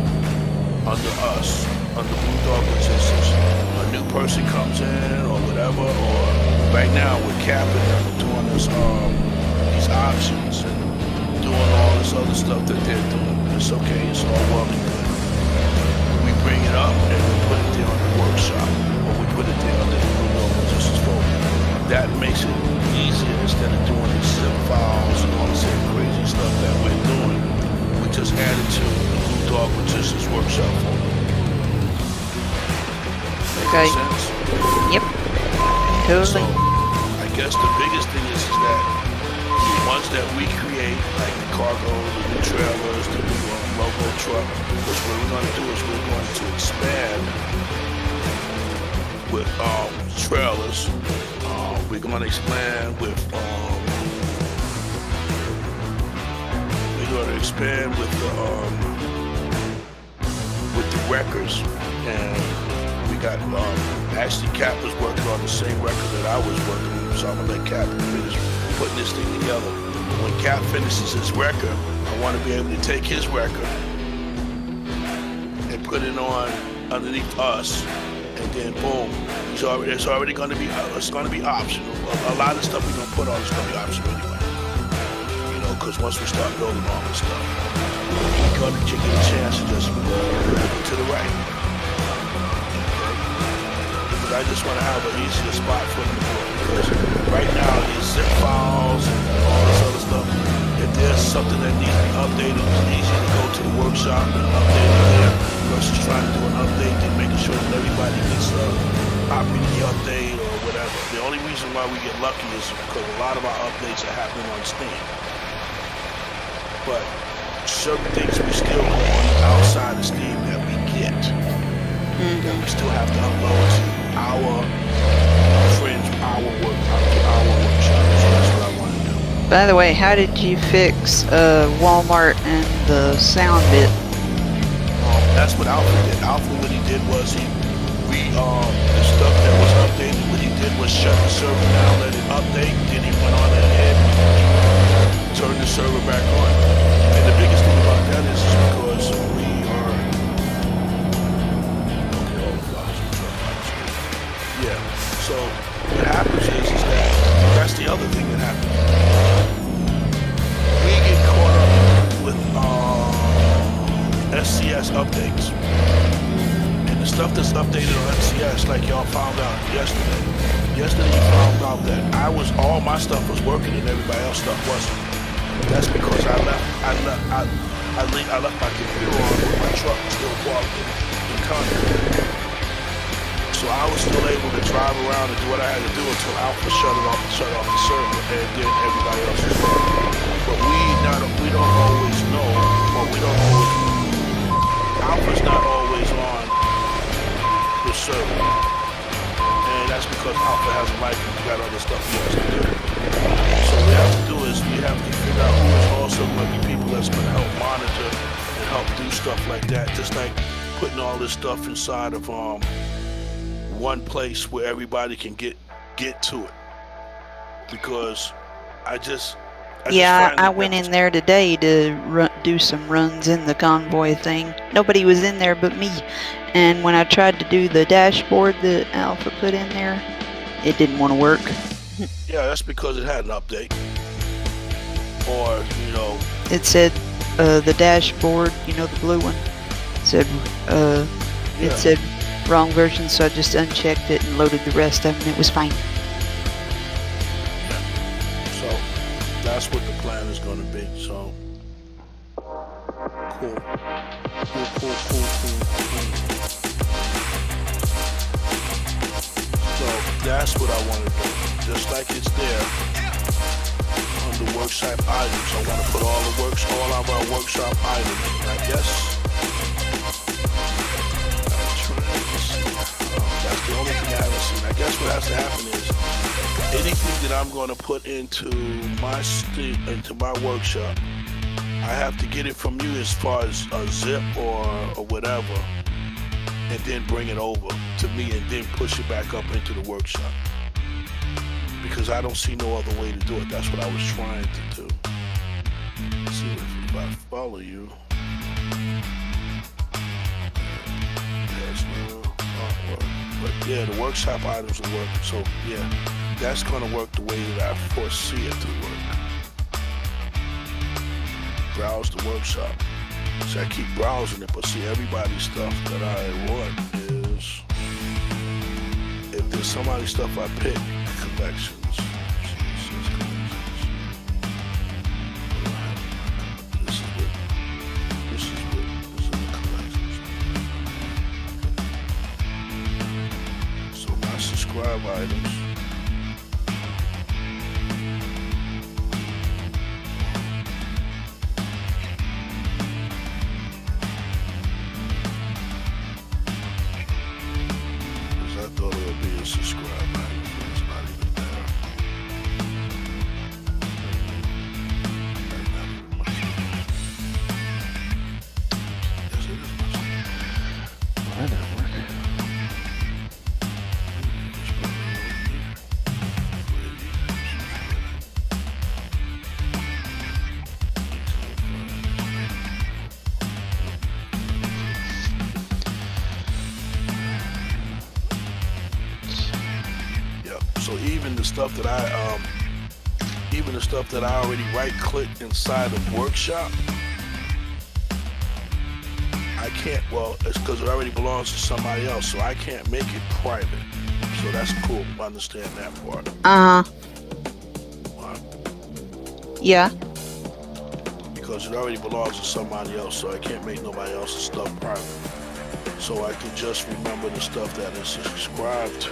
under us, under Blu Dawg Logistics. A new person comes in or whatever, or right now we're capping them doing this, these options and doing all this other stuff that they're doing. It's okay, it's all well and good. Okay. Make sense? Yep. So, Totally. I guess the biggest thing is that the ones that we create, like the cargo, the new trailers, the new logo truck, which what we're going to do is we're going to expand with trailers. We're going to expand with the records, and we got actually Cap was working on the same record that I was working on, so I'm gonna let Cap finish putting this thing together. When Cap finishes his record, I want to be able to take his record and put it on underneath us, and then boom, it's already gonna be optional. A lot of stuff we're gonna put on is gonna be optional anyway. Because once we start building all this stuff, you're going to get a chance to just move to the right. But I just want to have an easier spot for them to do it. Because right now, these zip files and all this other stuff, if there's something that needs to be updated, it's easy to go to the workshop and update it there versus trying to do an update and making sure that everybody gets a copy of the update or whatever. The only reason why we get lucky is because a lot of our updates are happening on Steam. But certain things we still on the outside of Steam that we get, that we still have to upload to our friends, our workshop. So that's what I want to do. By the way, how did you fix Walmart and the sound bit? That's what Alpha did. Alpha, what he did was the stuff that was updated, what he did was shut the server down, let it update, then he went on ahead and turned the server back on. And the biggest thing about that is because we are so what happens is that that's the other thing that happens. We get caught up with SCS updates. And the stuff that's updated on SCS, like y'all found out yesterday. Yesterday you found out that all my stuff was working and everybody else's stuff wasn't. That's because I left my computer on with my truck still parked in Convoy. So I was still able to drive around and do what I had to do until Alpha shut off the server, and then everybody else was working. But we don't always know, or we don't always. Alpha's not always on the server, and that's because Alpha has a life and got other stuff he has to do. So what we have to do is we have to figure out who is also going to be people that's going to help monitor and help do stuff like that. Just like putting all this stuff inside of one place where everybody can get to it. Because I went in there today to do some runs in the Convoy thing. Nobody was in there but me. And when I tried to do the dashboard that Alpha put in there, it didn't want to work. Yeah, that's because it had an update. Or, it said the dashboard, the blue one, it said wrong version, so I just unchecked it and loaded the rest of them, and it was fine. Yeah. So that's what the plan is going to be. So cool. So that's what I want to do. Just like it's there on the workshop items, I want to put all of our workshop items. I guess. That's the only thing I haven't seen. I guess what has to happen is anything that I'm going to put into my workshop, I have to get it from you as far as a zip or whatever, and then bring it over to me and then push it back up into the workshop. Because I don't see no other way to do it. That's what I was trying to do. Let's see if I follow you. But yeah, the workshop items will work. So yeah, that's going to work the way that I foresee it to work. Browse the workshop. So I keep browsing it, but see, everybody's stuff that I want is, if there's somebody's stuff I pick, collections. This is the collections. subscribe items. Because I thought it would be a subscribe item, but it's not even there. Not even much. Yes, it is much. Why not work? So even the stuff that I already right-clicked inside of Workshop, I can't. Well, it's because it already belongs to somebody else, so I can't make it private. So that's cool. I understand that part. Yeah. Because it already belongs to somebody else, so I can't make nobody else's stuff private. So I can just remember the stuff that is subscribed to.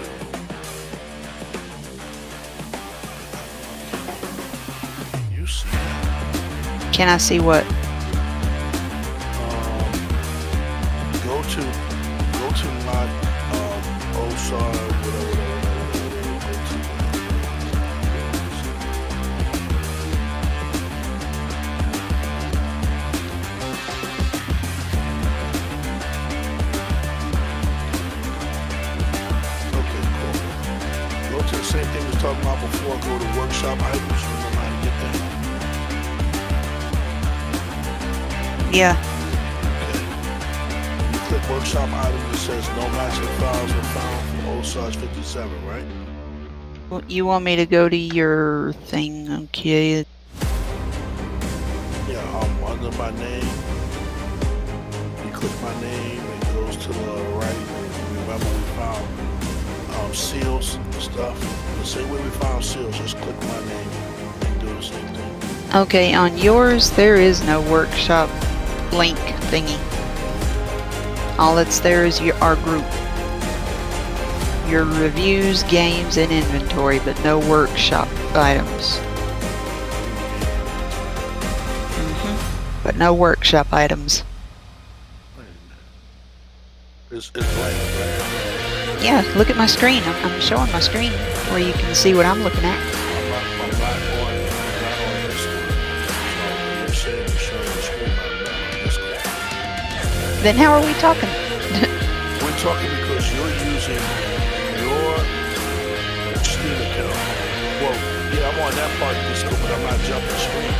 You see that? Can I see what? Go to my OSAR, whatever. Same thing we was talking about before. Go to workshop items. Remember how to get that? Yeah. Okay. You click workshop items. It says no matching files were found for OSARS 57, right? Well, you want me to go to your thing? Okay. Yeah. Under my name, you click my name. It goes to the right. Remember we found seals and stuff. The same way we found seals, just click my name and do the same thing. Okay, on yours there is no workshop link thingy. All that's there is our group. Your reviews, games, and inventory, but no workshop items. But no workshop items. It's blank. Yeah, look at my screen. I'm showing my screen where you can see what I'm looking at. Then how are we talking? We're talking because you're using your Steam account. Well, yeah, I'm on that part of Discord, but I'm not jumping screens.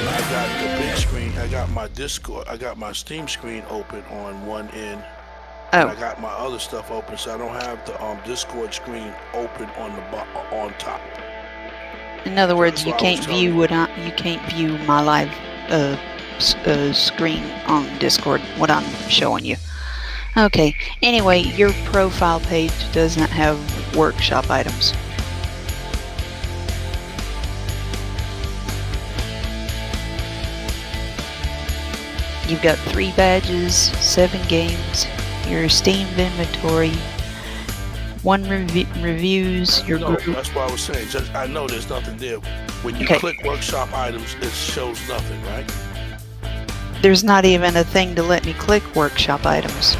I got the big screen. I got my Discord. I got my Steam screen open on one end. Oh. I got my other stuff open, so I don't have the Discord screen open on top. In other words, you can't view you can't view my live screen on Discord. What I'm showing you. Okay. Anyway, your profile page does not have workshop items. You've got 3 badges, 7 games. Your Steam inventory, 1 reviews, your group. That's what I was saying. I know there's nothing there. When you click workshop items, it shows nothing, right? There's not even a thing to let me click workshop items.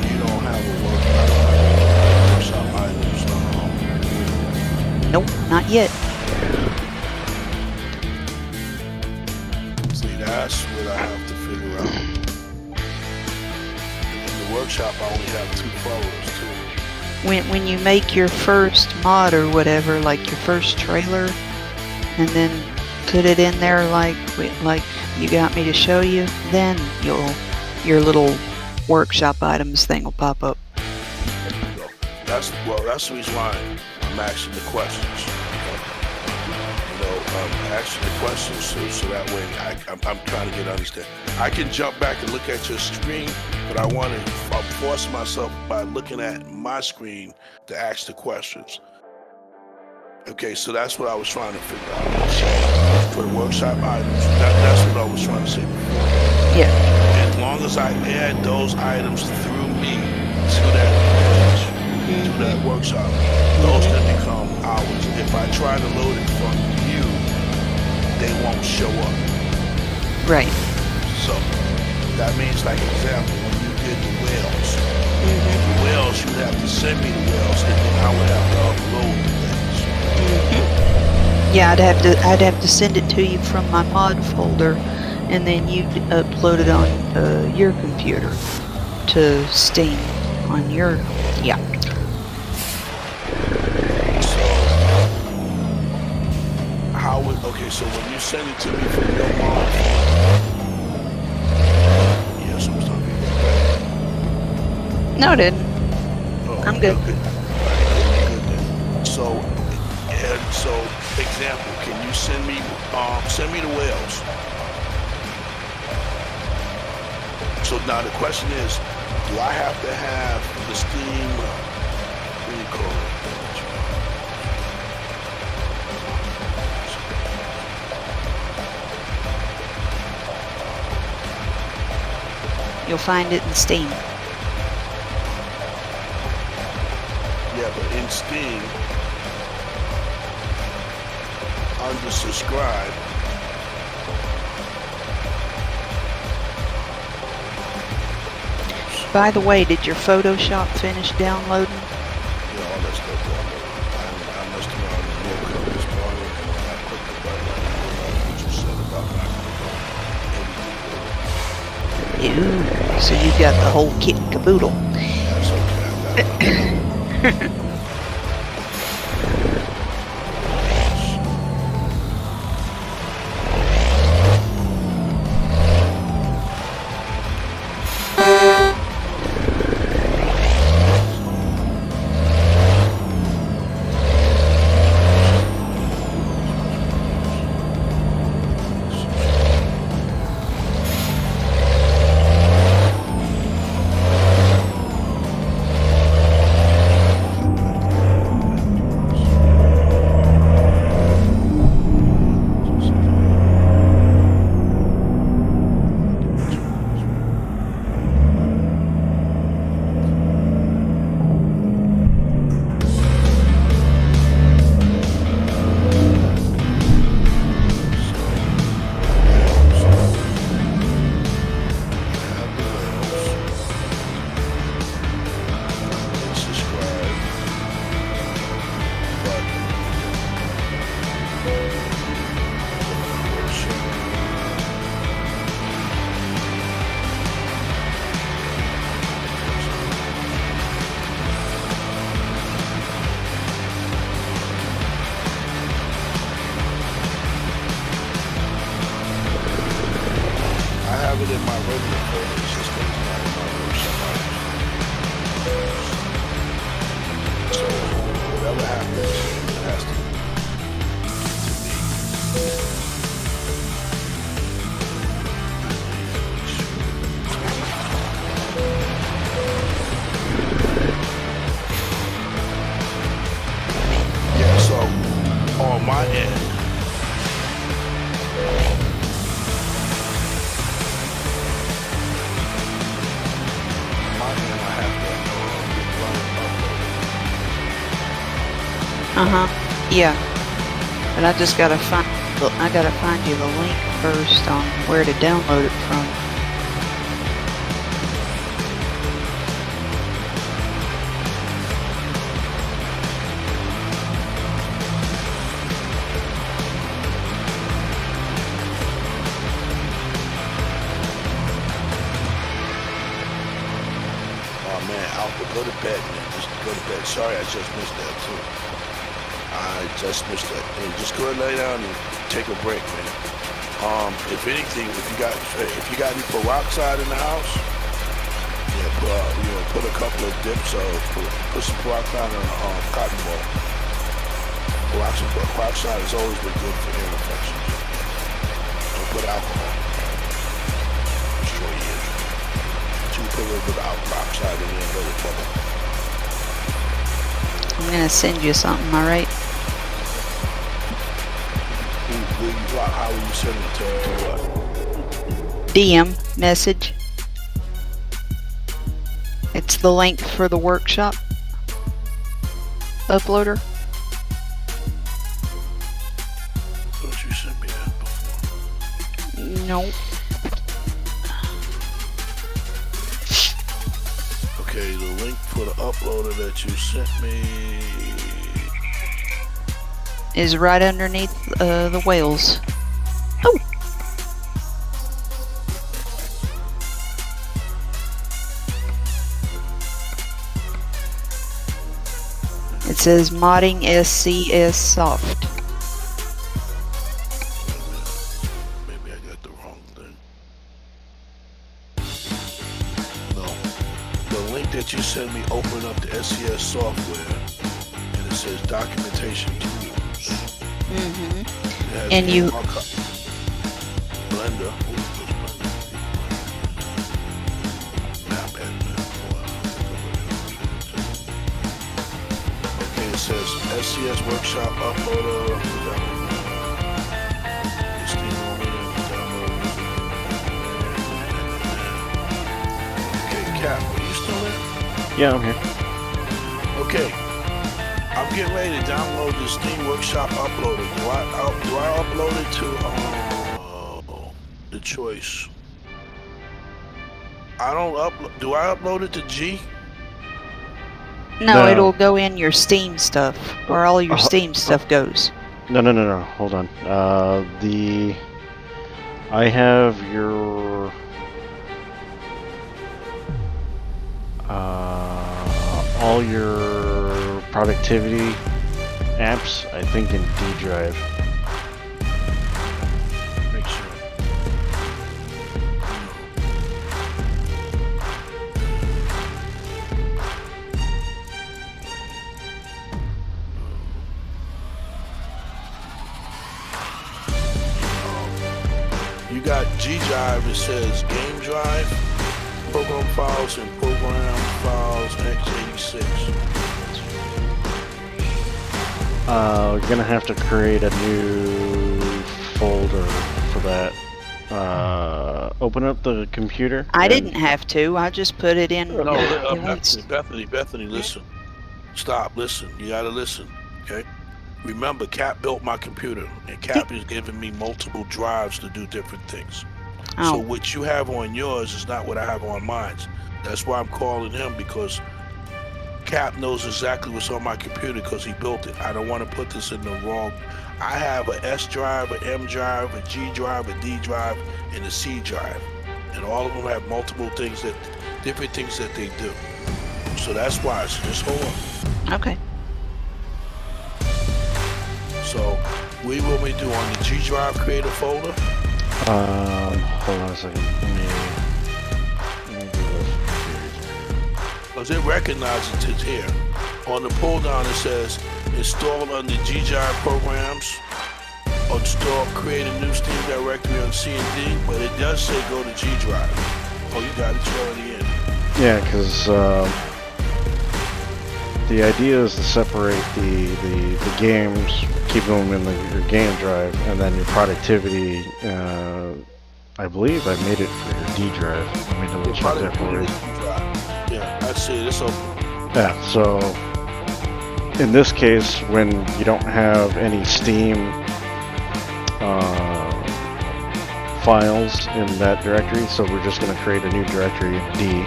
You don't have a workshop items. Nope, not yet. That's what I have to figure out. In the workshop, I only have 2 photos too. When you make your first mod or whatever, like your first trailer, and then put it in there like you got me to show you, then your little workshop items thing will pop up. That's the reason why I'm asking the questions. Asking the questions so that way I'm trying to get understand. I can jump back and look at your screen, but I want to force myself by looking at my screen to ask the questions. Okay, so that's what I was trying to figure out. For the workshop items, that's what I was trying to say before. Yeah. long as I add those items through me to that page, to that workshop, those can become ours. If I try to load it from you, they won't show up. Right. So that means, like example, when you did the whales, the whales, you'd have to send me the whales, and then I would have to upload the things. Yeah, I'd have to send it to you from my mod folder, and then you'd upload it on your computer to Steam on your So how would so when you send it to me from your mod folder, yes, I'm talking about that. No, I didn't. Oh, I'm good. Okay. Good then. So example, can you send me the whales? So now the question is, do I have to have the Steam? What do you call You'll find it in Steam. Yeah, but in Steam, under subscribe, By the way, did your Photoshop finish downloading? yeah, all that stuff downloaded. I messed around and woke up this morning and when I clicked the button, I didn't realize what you said about not everything. Ew. So you got the whole kit and caboodle. That's okay. I got it. have it in my regular folder. It's just that it's not in my workshop items. So whatever happens, it has to be. Yeah, so on my end, Yeah. But I just gotta find. I gotta find you the link first on where to download it from. Oh man, Alpha, go to bed, man. Just go to bed. Sorry, I just missed that too. I just missed that. Hey, just go and lay down and take a break, man. If anything, if you got any peroxide in the house, yeah, put a couple of dips of put some peroxide in a cotton ball. Peroxide has always been good for ear infections. Don't put alcohol. Destroy your ears. So you put a little bit of peroxide in there and let it bubble. I'm gonna send you something, alright? How will you send it to what? DM message. the link for the workshop uploader? Thought you sent me that before. Nope. Okay, the link for the uploader that you sent me. Is right underneath the whales. Oh! It says modding SCS soft. Maybe I got the wrong thing. No. The link that you sent me open up the SCS software and it says documentation to use. Mm-hmm. It has And you- Blender. Ooh, where's Blender? Map editor. Okay, it says SCS workshop uploader. Okay, Cap, are you still there? Yeah, I'm here. Okay. I'm getting ready to download the Steam Workshop uploader. Do I upload it to the choice? I don't upload. Do I upload it to G? No, No. it'll go in your Steam stuff, where all your Steam stuff goes. No. Hold on. I have your all your productivity apps, I think, in D drive. Make sure. You got G drive. It says game drive, program files, and program files x86. We're gonna have to create a new folder for that. Open up the computer. I and- didn't have to. I just put it in. No, it wants- Bethany, listen. Stop, listen. You gotta listen, okay? Remember, Cap built my computer, and Cap is giving me multiple drives to do different things. So Oh, what you have on yours is not what I have on mine. That's why I'm calling him, because Cap knows exactly what's on my computer because he built it. I don't want to put this in the wrong. I have a S drive, an M drive, a G drive, a D drive, and a C drive. And all of them have multiple things different things that they do. So that's why, so just hold on. okay. So, what do you want me to do on the G drive, create a folder? Hold on a second. Let me do this. Because it recognizes it's here. On the pull down it says install under G drive programs, install, create a new Steam directory on C and D, but it does say go to G drive. Oh, you got it, it's already in. Yeah, because the idea is to separate the games, keep them in your game drive, and then your productivity. I believe I made it for your D drive. Let me double check that for you. Yeah, I see it. It's open. Yeah, so in this case, when you don't have any Steam files in that directory, so we're just going to create a new directory in D.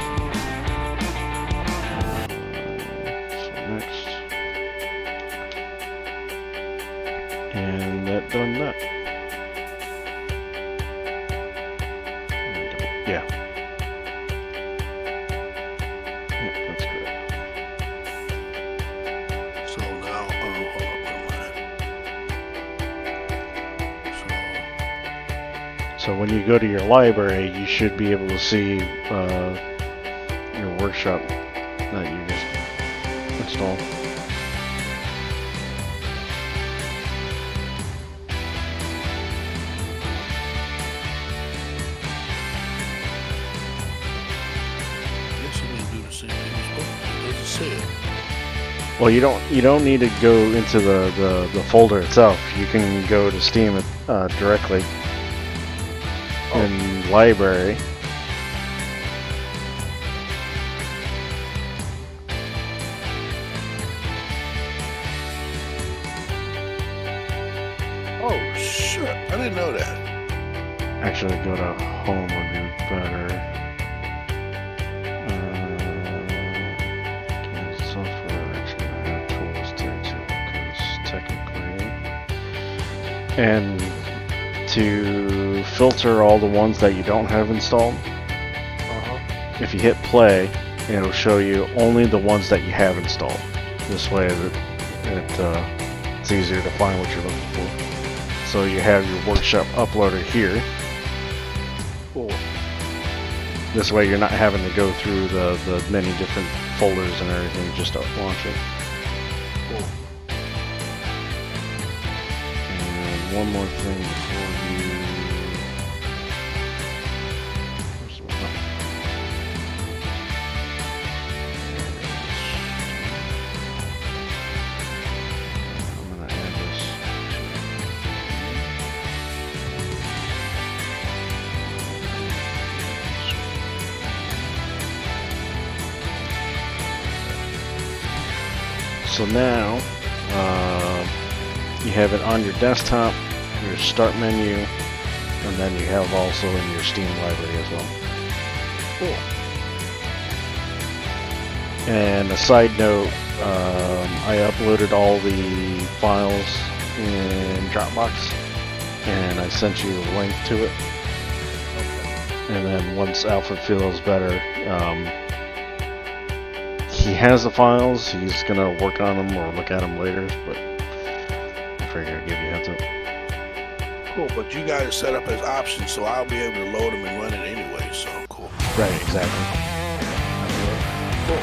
So next. And that done that. Yeah. Yeah, that's correct. So now, hold on, where am I? So when you go to your library, you should be able to see your workshop that you just installed. I guess I'm gonna do the same thing. It doesn't say it. Well, you don't need to go into the folder itself. You can go to Steam directly in library. didn't know that. Actually, go to home would be better. Software, actually, I have tools there too, because technically. And to filter all the ones that you don't have installed, if you hit play, it'll show you only the ones that you have installed. This way, it's easier to find what you're looking for. So you have your workshop uploaded here. Cool. This way you're not having to go through the many different folders and everything just to launch it. Cool. And one more thing before you... Where's the button? I'm gonna add this. So now, you have it on your desktop, your start menu, and then you have also in your Steam library as well. Cool. And a side note, I uploaded all the files in Dropbox, and I sent you a link to it. And then once Alfred feels better, he has the files. He's gonna work on them or look at them later, but I figured I'd give you a heads up. Cool, but you got it set up as options, so I'll be able to load them and run it anyway, so cool. Right, exactly. Cool.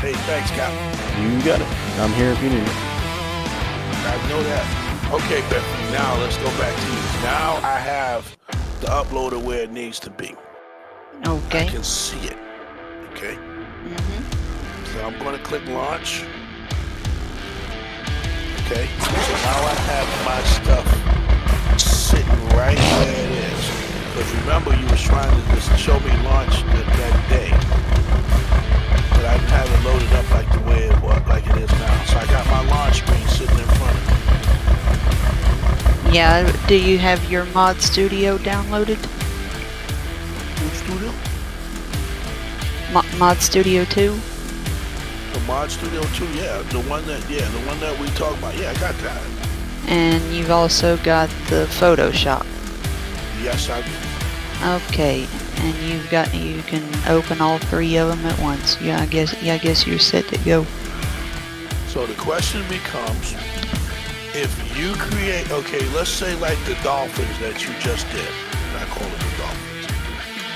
Hey, thanks, Cap. You got it. I'm here if you need it. I know that. Okay, Bethany, now let's go back to you. Now I have the uploader where it needs to be. Okay. I can see it. Okay? So I'm going to click launch. Okay? So now I have my stuff sitting right where it is. Because remember, you was trying to just show me launch that day. But I didn't have it loaded up like the way it was, like it is now. So I got my launch screen sitting in front of me. Yeah, do you have your Mod Studio downloaded? Studio? Mod Studio 2? The Mod Studio 2, yeah. The one that we talked about. Yeah, I got that. And you've also got the Photoshop. Yes, I do. Okay, and you can open all three of them at once. Yeah, I guess you're set to go. So the question becomes, if you create, okay, let's say like the dolphins that you just did. I call it the dolphins.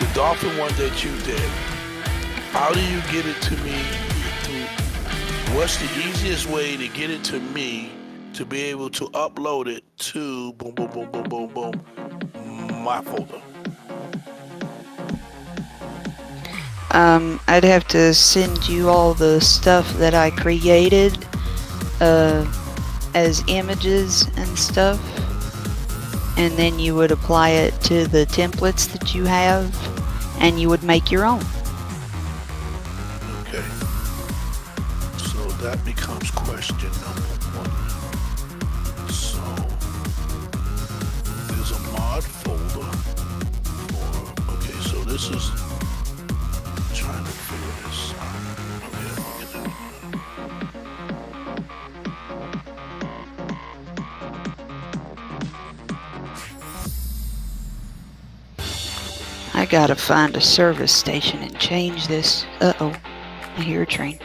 The dolphin one that you did. How do you get it to me? What's the easiest way to get it to me to be able to upload it to boom, boom, boom, boom, boom, boom, my folder? I'd have to send you all the stuff that I created as images and stuff, and then you would apply it to the templates that you have, and you would make your own. Okay. So that becomes question number one. So there's a mod folder for, okay, so this is trying to figure this out. Okay, I'll get that. I gotta find a service station and change this. Uh-oh. I hear a train.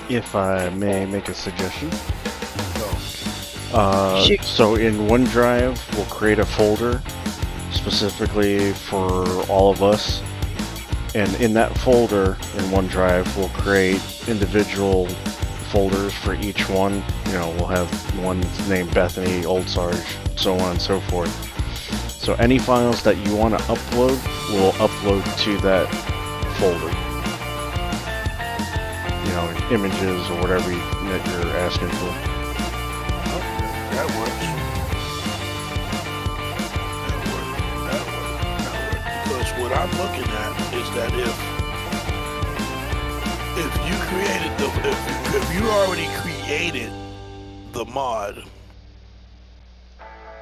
If I may make a suggestion. Shoot. So in OneDrive, we'll create a folder specifically for all of us. And in that folder in OneDrive, we'll create individual folders for each one. You know, we'll have one named Bethany, Old Sarge, so on and so forth. So any files that you want to upload, we'll upload to that folder. You know, images or whatever that you're asking for. That works. That works. Because what I'm looking at is that if you created if you already created the mod,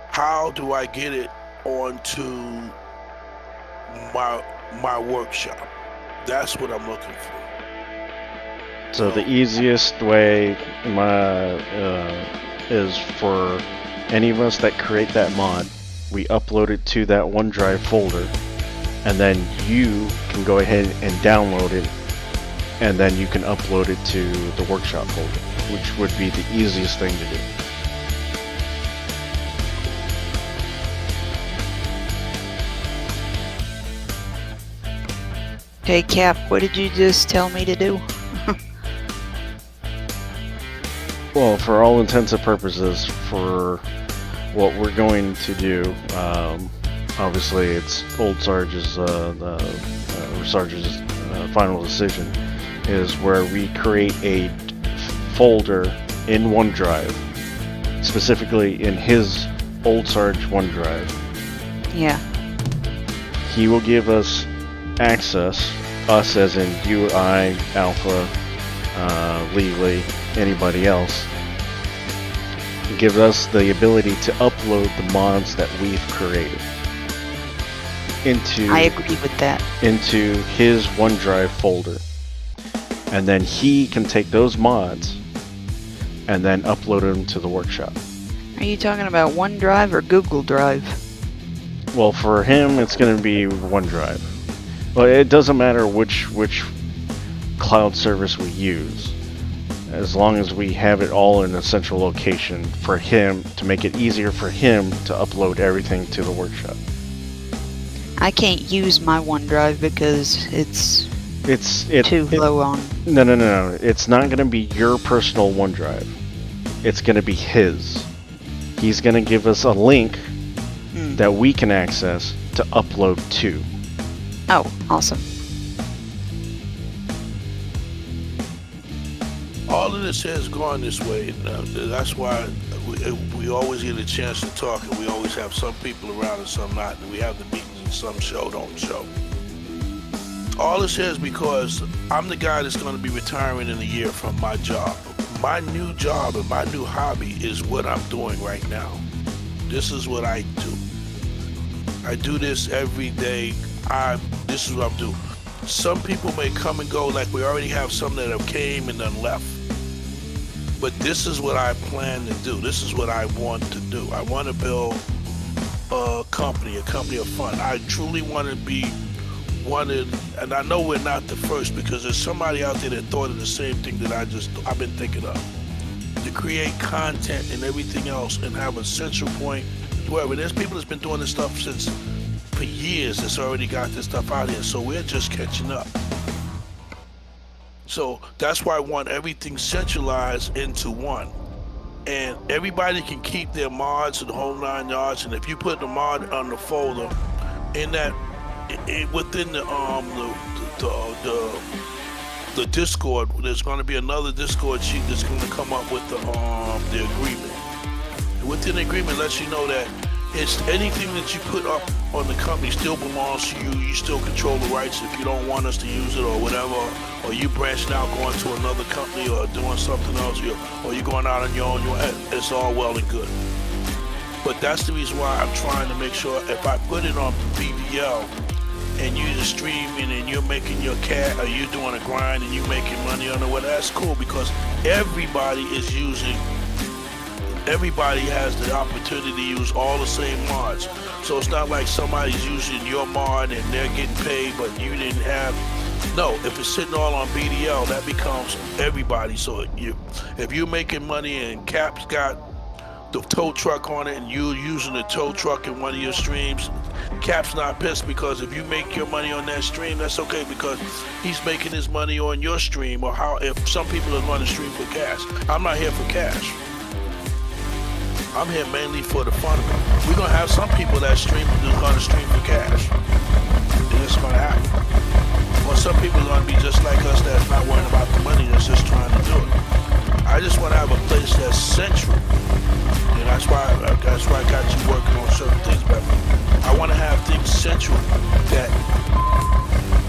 how do I get it onto my workshop? That's what I'm looking for. So the easiest way is for any of us that create that mod, we upload it to that OneDrive folder, and then you can go ahead and download it, and then you can upload it to the workshop folder, which would be the easiest thing to do. Okay, Cap, what did you just tell me to do? Well, for all intents and purposes, for what we're going to do, obviously it's Old Sarge's, Sarge's final decision, is where we create a folder in OneDrive, specifically in his Old Sarge OneDrive. Yeah. He will give us access, us as in you, I, Alpha, legally, anybody else, gives us the ability to upload the mods that we've created into, I agree with that, into his OneDrive folder, and then he can take those mods and then upload them to the workshop. Are you talking about OneDrive or Google Drive? Well, for him, it's going to be OneDrive. Well, it doesn't matter which cloud service we use, as long as we have it all in a central location for him, to make it easier for him to upload everything to the workshop. I can't use my OneDrive because it's too low on. No. It's not going to be your personal OneDrive. It's going to be his. He's going to give us a link that we can access to upload to. Oh, awesome. All of this has gone this way. That's why we always get a chance to talk, and we always have some people around and some not, and we have the meetings and some show, don't show. All this is because I'm the guy that's going to be retiring in a year from my job. My new job and my new hobby is what I'm doing right now. This is what I do. I do this every day. This is what I'm doing. Some people may come and go, like we already have some that have came and then left. But this is what I plan to do. This is what I want to do. I want to build a company of fun. I truly want to be wanted, and I know we're not the first, because there's somebody out there that thought of the same thing that I've been thinking of. To create content and everything else and have a central point wherever. There's people that's been doing this stuff for years that's already got this stuff out here, so we're just catching up. So that's why I want everything centralized into one. And everybody can keep their mods and the whole 9 yards, and if you put the mod on the folder, in that, within the Discord, there's going to be another Discord sheet that's going to come up with the agreement. And within the agreement, lets you know that it's anything that you put up on the company still belongs to you. You still control the rights if you don't want us to use it or whatever, or you branching out going to another company or doing something else, or you're going out on your own. It's all well and good. But that's the reason why I'm trying to make sure if I put it on BBL and you're streaming and you're making your cat, or you're doing a grind and you're making money on it, well, that's cool, because everybody has the opportunity to use all the same mods. So it's not like somebody's using your mod and they're getting paid, but you didn't have. No, if it's sitting all on BDL, that becomes everybody. So if you're making money and Cap's got the tow truck on it and you're using the tow truck in one of your streams, Cap's not pissed, because if you make your money on that stream, that's okay, because he's making his money on your stream. Or if some people are going to stream for cash. I'm not here for cash. I'm here mainly for the fun of it. We're going to have some people that stream who's going to stream for cash. And it's going to happen. Or some people are going to be just like us, that's not worrying about the money, that's just trying to do it. I just want to have a place that's central. And that's why I got you working on certain things. But I want to have things central that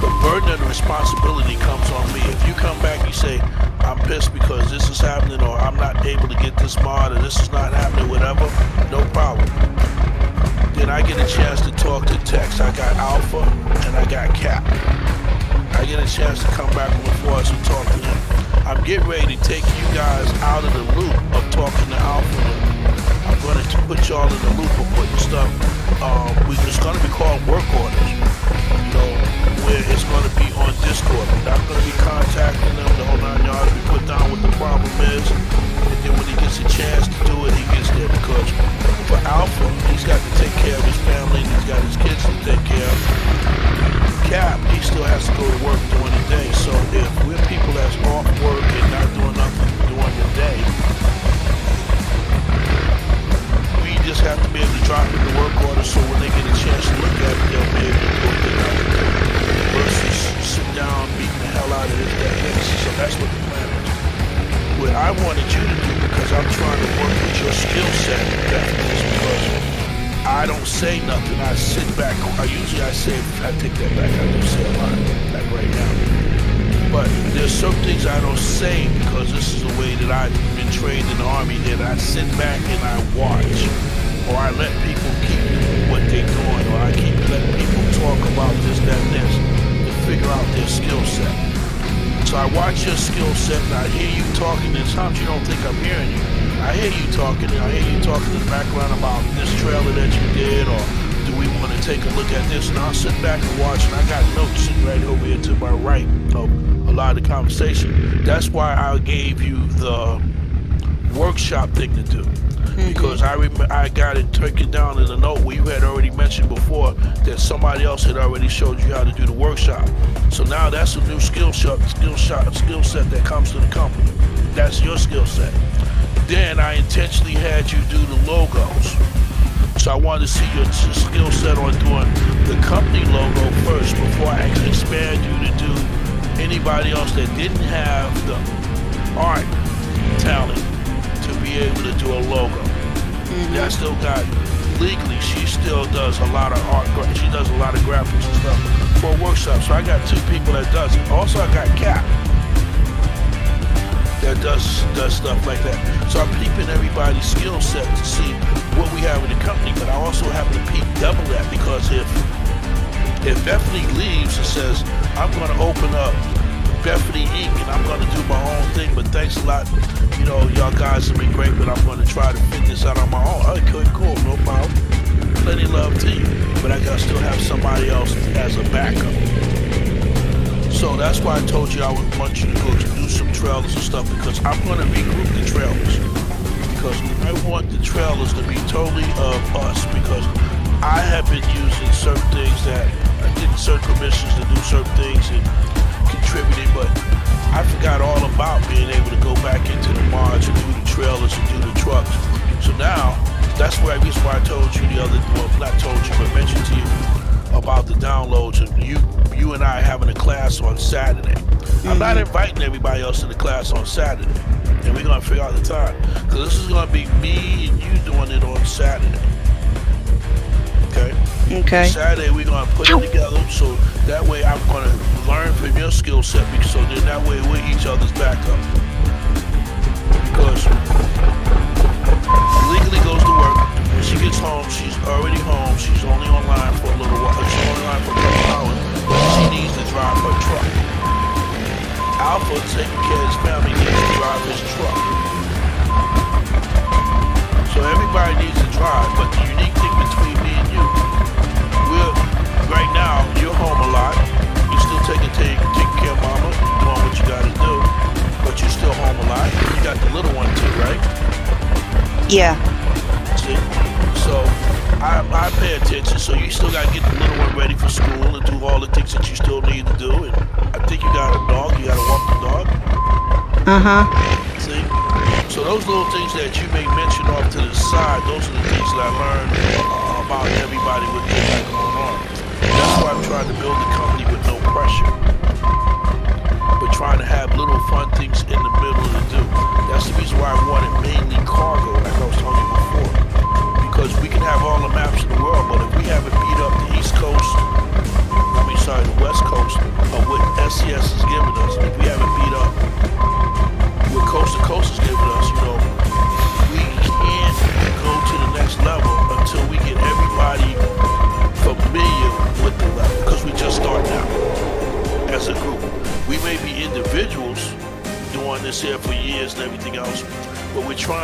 the burden of the responsibility comes on me. If you come back and you say, I'm pissed because this is happening, or I'm not able to get this this mod or this is not happening, whatever, no problem. Then I get a chance to talk to Tex. I got Alpha and I got Cap. I get a chance to come back and forth and talk to them. I'm getting ready to take you guys out of the loop of talking to Alpha. I'm going to put y'all in the loop of putting stuff. It's going to be called work orders. You know, where it's going to be on Discord. I'm going to be contacting them the whole 9 yards. We put down what the problem is. And then when he gets a chance to do it, he gets there. Because for Alpha, he's got to take care of his family. And he's got his kids to take care of. Cap, he still has to go to work during the day. So if we're people that's off work and not doing nothing during the day, we just have to be able to drop in the work order so when they get a chance to look at it, they'll be able to do what they got to do. Versus sit down, beating the hell out of this guy. So that's what the plan is. What I wanted you to do, because I'm trying to work with your skill set, definitely is because I don't say nothing. I sit back. I take that back. I do say a lot, like right now. But there's some things I don't say because this is the way that I've been trained in the Army, that I sit back and I watch. Or I let people keep what they're doing. Or I keep letting people talk about this, that, and this to figure out their skill set. So I watch your skill set and I hear you talking, and sometimes you don't think I'm hearing you. I hear you talking, and I hear you talking in the background about this trailer that you did, or do we want to take a look at this? And I'll sit back and watch, and I got notes sitting right over here to my right of a lot of the conversation. That's why I gave you the workshop thing to do. Because I got it taken down in a note where you had already mentioned before that somebody else had already showed you how to do the workshop. So now that's a new skill set that comes to the company. That's your skill set. Then I intentionally had you do the logos. So I wanted to see your skill set on doing the company logo first before I actually expand you to do anybody else that didn't have the art talent to be able to do a logo. I still got, legally, she still does a lot of art, she does a lot of graphics and stuff for a workshop. So I got 2 people that does it. Also I got Cap that does stuff like that. So I'm peeping everybody's skill set to see what we have in the company, but I also have to peep double that, because if Bethany leaves and says, I'm going to open up Bethany Inc. and I'm going to do my own thing, but thanks a lot, you know, y'all guys have been great, but I'm going to try to fit this out on my own. Okay, cool, no problem. Plenty of love to you, but I got to still have somebody else as a backup. So that's why I told you I would want you to go to do some trailers and stuff, because I'm going to regroup the trailers. Because I want the trailers to be totally of us, because I have been using certain things that I get certain permissions to do certain things and contributing, but I forgot all about being able to go back into the mods and do the trailers and do the trucks. So now, that's why I told you the other, well, not told you, but mentioned to you about the downloads, and you and I having a class on Saturday. I'm not inviting everybody else to the class on Saturday, and we're going to figure out the time, because this is going to be me and you doing it on Saturday. Okay. Saturday we're going to put it together, so that way I'm going to learn from your skill set, so then that way we're each other's backup. Because legally goes to work. When she gets home, she's already home. She's only online for a little while. She's only online for a couple hours. She needs to drive her truck. Alpha, taking care of his family, needs to drive his truck. So everybody needs to drive, but the unique thing between me and you, right now, you're home a lot. You're still taking care of mama, doing what you gotta do, but you're still home a lot. You got the little one too, right? Yeah. See? So I pay attention, so you still gotta get the little one ready for school and do all the things that you still need to do. And I think you got a dog, you gotta walk the dog. See? So those little things that you may mention off to the side, those are the things that I learned about everybody with what they got going on. That's why I'm trying to build a company with no pressure, but trying to have little fun things in the middle to do. That's the reason why I wanted mainly cargo, like I was telling you before. Because we can have all the maps in the world, but if we haven't beat up the East Coast, the West Coast of what SCS is giving us, if we haven't beat up what Coast to Coast is giving us, you know,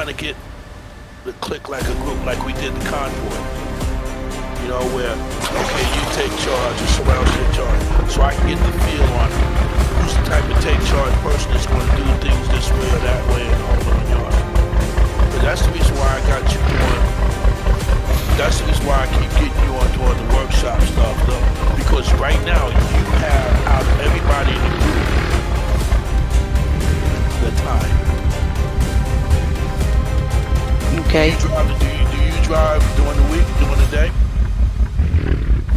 trying to get the click like a group, like we did the Convoy. You know, where, okay, you take charge, and someone else take charge. So I can get the feel on who's the type of take charge person that's going to do things this way or that way and all over the yard. But that's the reason why I got you doing, that's the reason why I keep getting you on doing the workshop stuff, though. Because right now, you have, out of everybody in the group, the time. Okay. Do you drive during the week, during the day?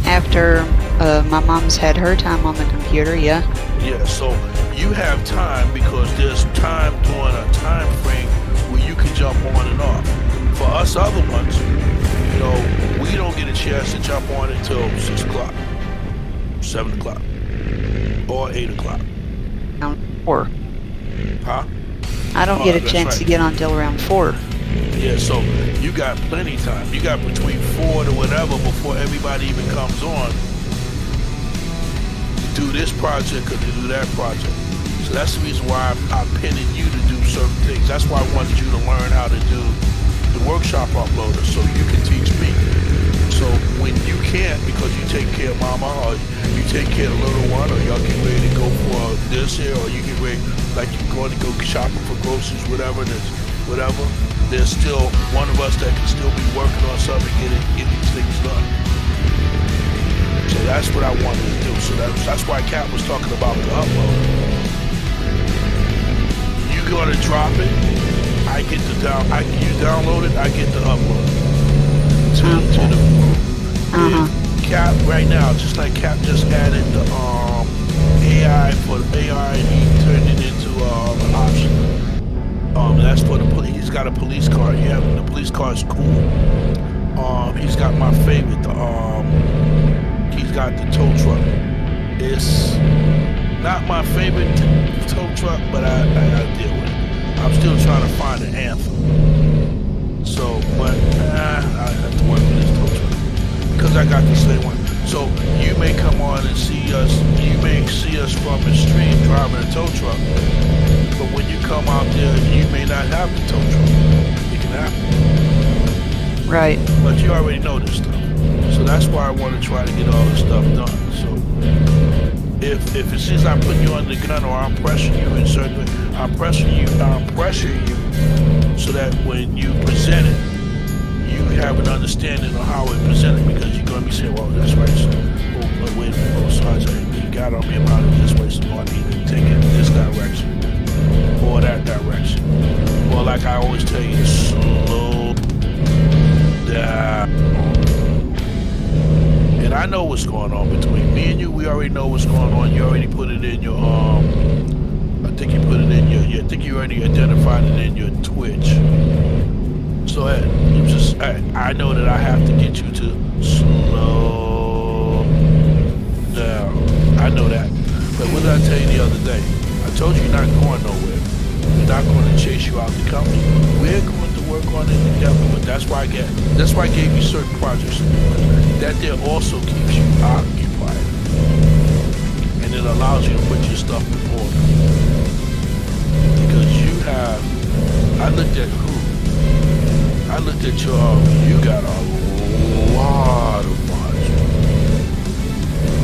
After my mom's had her time on the computer, yeah. Yeah, so you have time because there's time during a time frame where you can jump on and off. For us other ones, you know, we don't get a chance to jump on until 6 o'clock, 7 o'clock, or 8 o'clock. Around 4. Huh? I don't get a That's chance right. to get on till around 4. Yeah, so you got plenty of time. You got between 4 to whatever before everybody even comes on to do this project or to do that project. So that's the reason why I'm pinning you to do certain things. That's why I wanted you to learn how to do the workshop uploader so you can teach me. So when you can't because you take care of mama or you take care of the little one or y'all get ready to go for this here or you get ready, like you're going to go shopping for groceries, whatever, there's still one of us that can still be working on something and get these things done. So that's what I wanted to do. So that's why Cap was talking about the upload. You gonna drop it, I get the you download it, I get the upload to the group. Cap right now, just like Cap just added the AI for the AI and he turned it into an option. That's for the police. He's got a police car. Yeah, the police car is cool. He's got my favorite. He's got the tow truck. It's not my favorite tow truck, but I deal with it. I'm still trying to find an anthem. So, but I have to work with this tow truck because I got the same one. So you may come on and see us. You may see us from the street driving a tow truck. But when you come out there, you may not have the tow truck. It can happen. Right. But you already know this stuff. So that's why I want to try to get all this stuff done. So if it seems I'm putting you under the gun or I'm pressuring you in certain way, I'm pressuring you so that when you present it, you have an understanding of how it presented because you're going to be saying, well, that's right. So, wait a minute, both sides, you got on me about it this way, so I need to take it in this direction. Or that direction. Or like I always tell you, slow down. And I know what's going on between me and you. We already know what's going on. You already put it in your I think you put it in your I think you already identified it in your Twitch. So I know that I have to get you to slow down. I know that. But what did I tell you the other day? I told you you're not going nowhere. We're not going to chase you out the company. We're going to work on it together. But that's why I gave you certain projects to do. That there also keeps you occupied. And it allows you to put your stuff in order. Because you have, I looked at you got a lot of modules.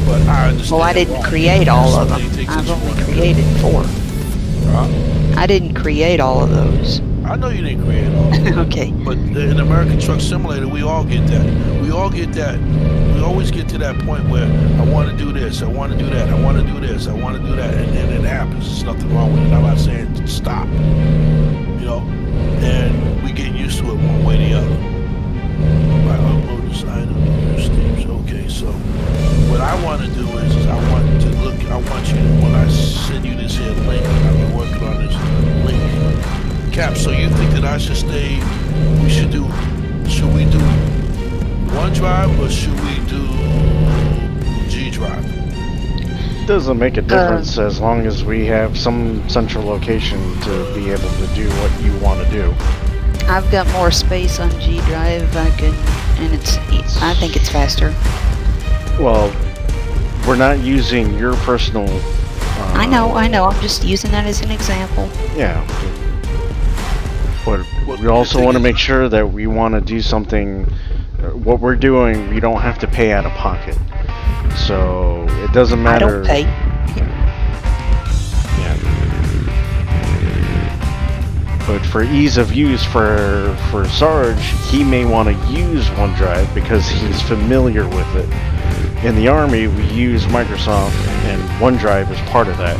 But I understand. Well, I didn't create all of them. I've only created 4. I didn't create all of those. I know you didn't create all of them. Okay. But in American Truck Simulator, we all get that. We always get to that point where I want to do this, I want to do that, I want to do this, I want to do that, and then it happens. There's nothing wrong with it. I'm not saying stop. You know? And we get used to it one way or the other. I upload this item to Steve's. Okay, so what I want to do is I want you to, when I send you this here link, I've been working on this link. Cap, so you think that I should stay, should we do OneDrive or should we do G Drive? Doesn't make a difference as long as we have some central location to be able to do what you want to do. I've got more space on G Drive. I think it's faster. Well, we're not using your personal... I know. I'm just using that as an example. Yeah. But Well, we also the want to thing make sure that we want to do something. What we're doing, we don't have to pay out of pocket. So it doesn't I matter. don't pay. Yeah. But for ease of use for Sarge, he may want to use OneDrive because he's familiar with it. In the Army, we use Microsoft, and OneDrive is part of that.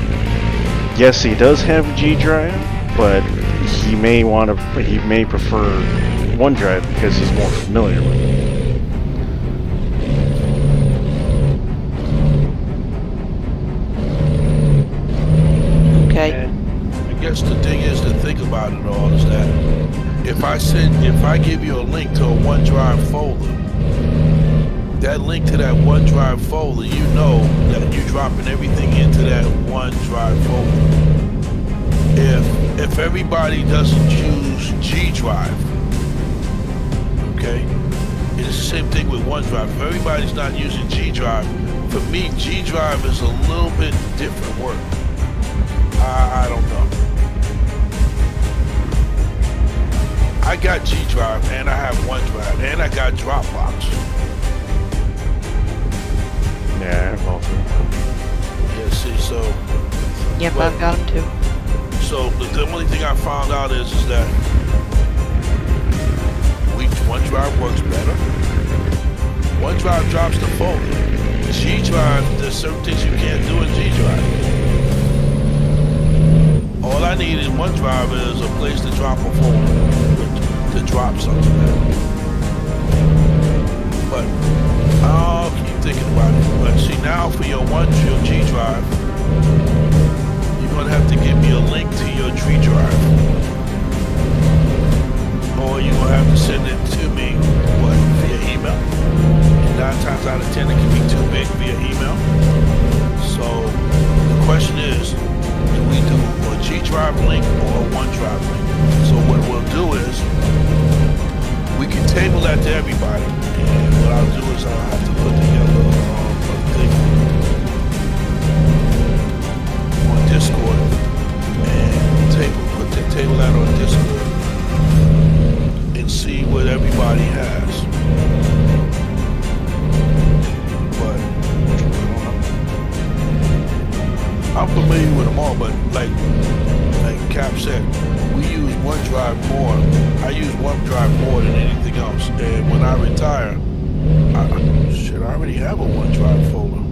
Yes, he does have G Drive, but he may prefer OneDrive because he's more familiar with it. Okay. And I guess the thing is to think about it all is that if I give you a link to a OneDrive folder, that link to that OneDrive folder, you know that you're dropping everything into that OneDrive folder. If everybody doesn't use G Drive, okay, it's the same thing with OneDrive. If everybody's not using G Drive, for me, G Drive is a little bit different work. I don't know. I got G Drive and I have OneDrive and I got Dropbox. Yeah, I have all three. Yeah, see, so. Yep, but- I've got them too. So the only thing I found out is that OneDrive works better. OneDrive drops the folder. G Drive, there's certain things you can't do in G Drive. All I need in OneDrive is a place to drop a folder, to drop something in. But I'll keep thinking about it. But see, now for your G Drive, you're gonna have to give me a link to your G Drive, or you're gonna have to send it to me via email. 9 times out of 10, it can be too big via email. So the question is, do we do a G Drive link or a OneDrive link? So what we'll do is we can table that to everybody, and what I'll do is I'll have to put together a thing on Discord and table that on Discord and see what everybody has. But I'm familiar with them all, but like Cap said, we use OneDrive more. I use OneDrive more than anything else. And when I retire, I already have a OneDrive folder.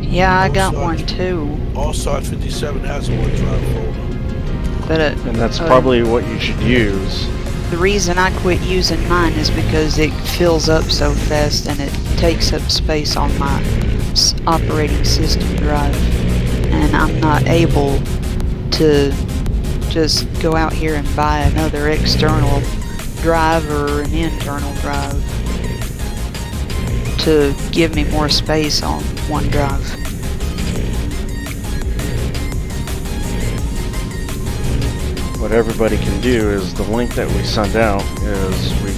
Yeah, I got one too. All Sarge 57 has a OneDrive folder. But And that's probably what you should use. the reason I quit using mine is because it fills up so fast and it takes up space on my operating system drive. And I'm not able to just go out here and buy another external drive or an internal drive to give me more space on OneDrive. What everybody can do is the link that we send out is we,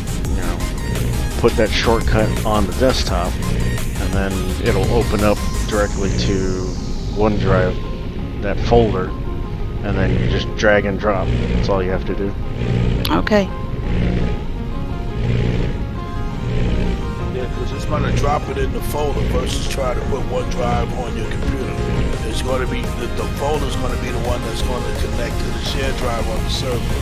put that shortcut on the desktop, and then it'll open up directly to OneDrive, that folder, and then you just drag and drop. That's all you have to do. Okay. Yeah, because it's going to drop it in the folder versus try to put OneDrive on your computer. It's going to be, the folder's going to be the one that's going to connect to the shared drive on the server.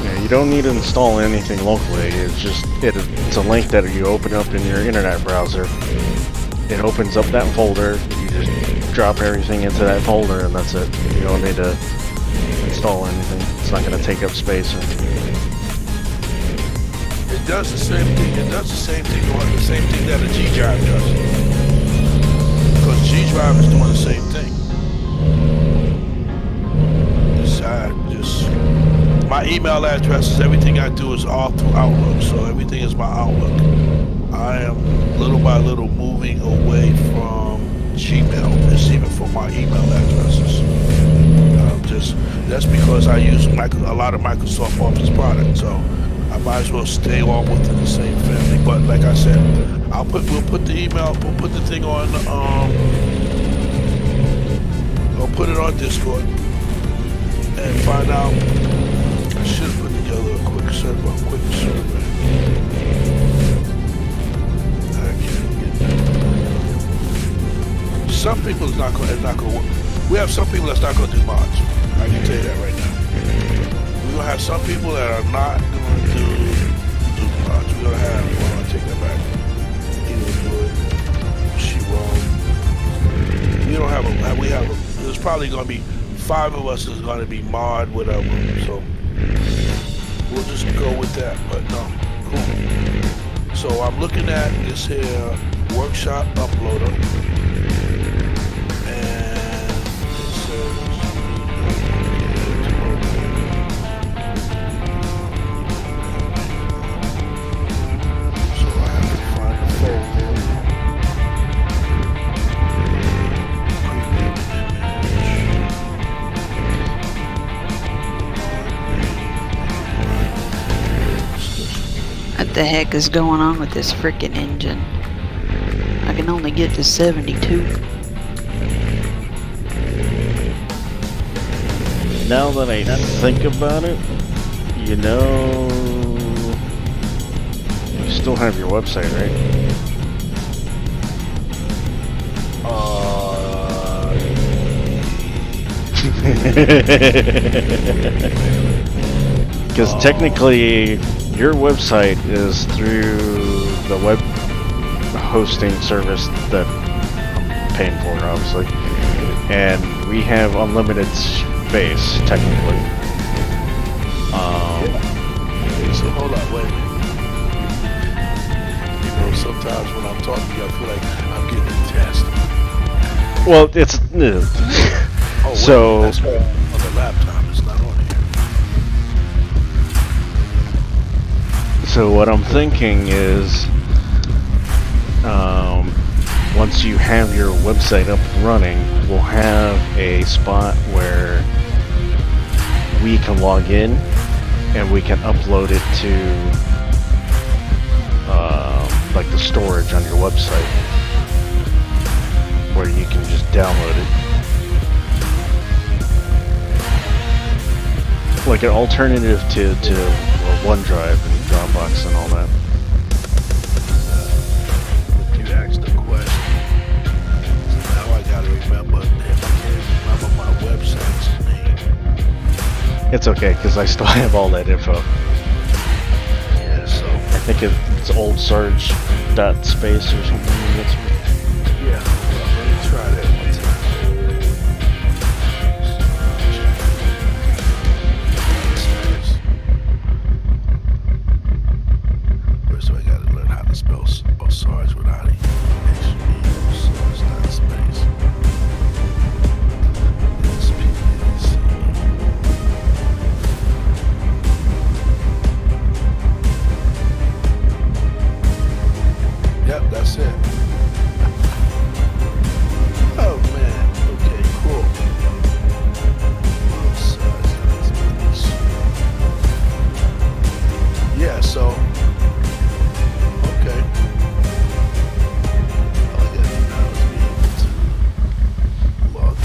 Yeah, you don't need to install anything locally. It's just it's a link that you open up in your internet browser. It opens up that folder. You just drop everything into that folder, and that's it. You don't need to install anything. It's not going to take up space. It does the same thing. It does the same thing that a G Drive does. Because G Drive is doing the same thing. My email address is everything I do is all through Outlook, so everything is my Outlook. I am little by little moving away from Gmail. It's even for my email addresses. That's because I use a lot of Microsoft Office products, so I might as well stay all within the same family. But like I said, we'll put the thing on. I'll put it on Discord and find out together a quick survey. I can't get that. Some people it's not gonna work. We have some people that's not gonna do mods. I can tell you that right now. We're gonna have some people that are not going to do mods. We're gonna have, well, I take that back. He will do it. She won't. We have a, there's probably gonna be 5 of us is gonna be mod, whatever. So we'll just go with that. But no, cool. So I'm looking at this here workshop uploader. What the heck is going on with this freaking engine? I can only get to 72. Now that I think about it, you know, you still have your website, right? Because technically, your website is through the web hosting service that I'm paying for, obviously, and we have unlimited space, technically. So hold on, wait a minute. You know, sometimes when I'm talking to you, I feel like I'm getting a test. Well, it's Oh, wait, so that's on the laptop. It's not on here. So what I'm thinking is, once you have your website up and running, we'll have a spot where we can log in and we can upload it to like the storage on your website, where you can just download it. Like an alternative to OneDrive and Dropbox and all that. You asked the question. So now I gotta remember if I can't remember my website's name. It's okay, because I still have all that info. Yeah, so. I think it's oldsarge.space or something. Yeah, well, let me try that one time. First, I gotta learn how to spell Sarge without it. Sarge.space. Yep, that's it. Oh man, okay, cool. Yeah, so okay. All I gotta do now is be able to log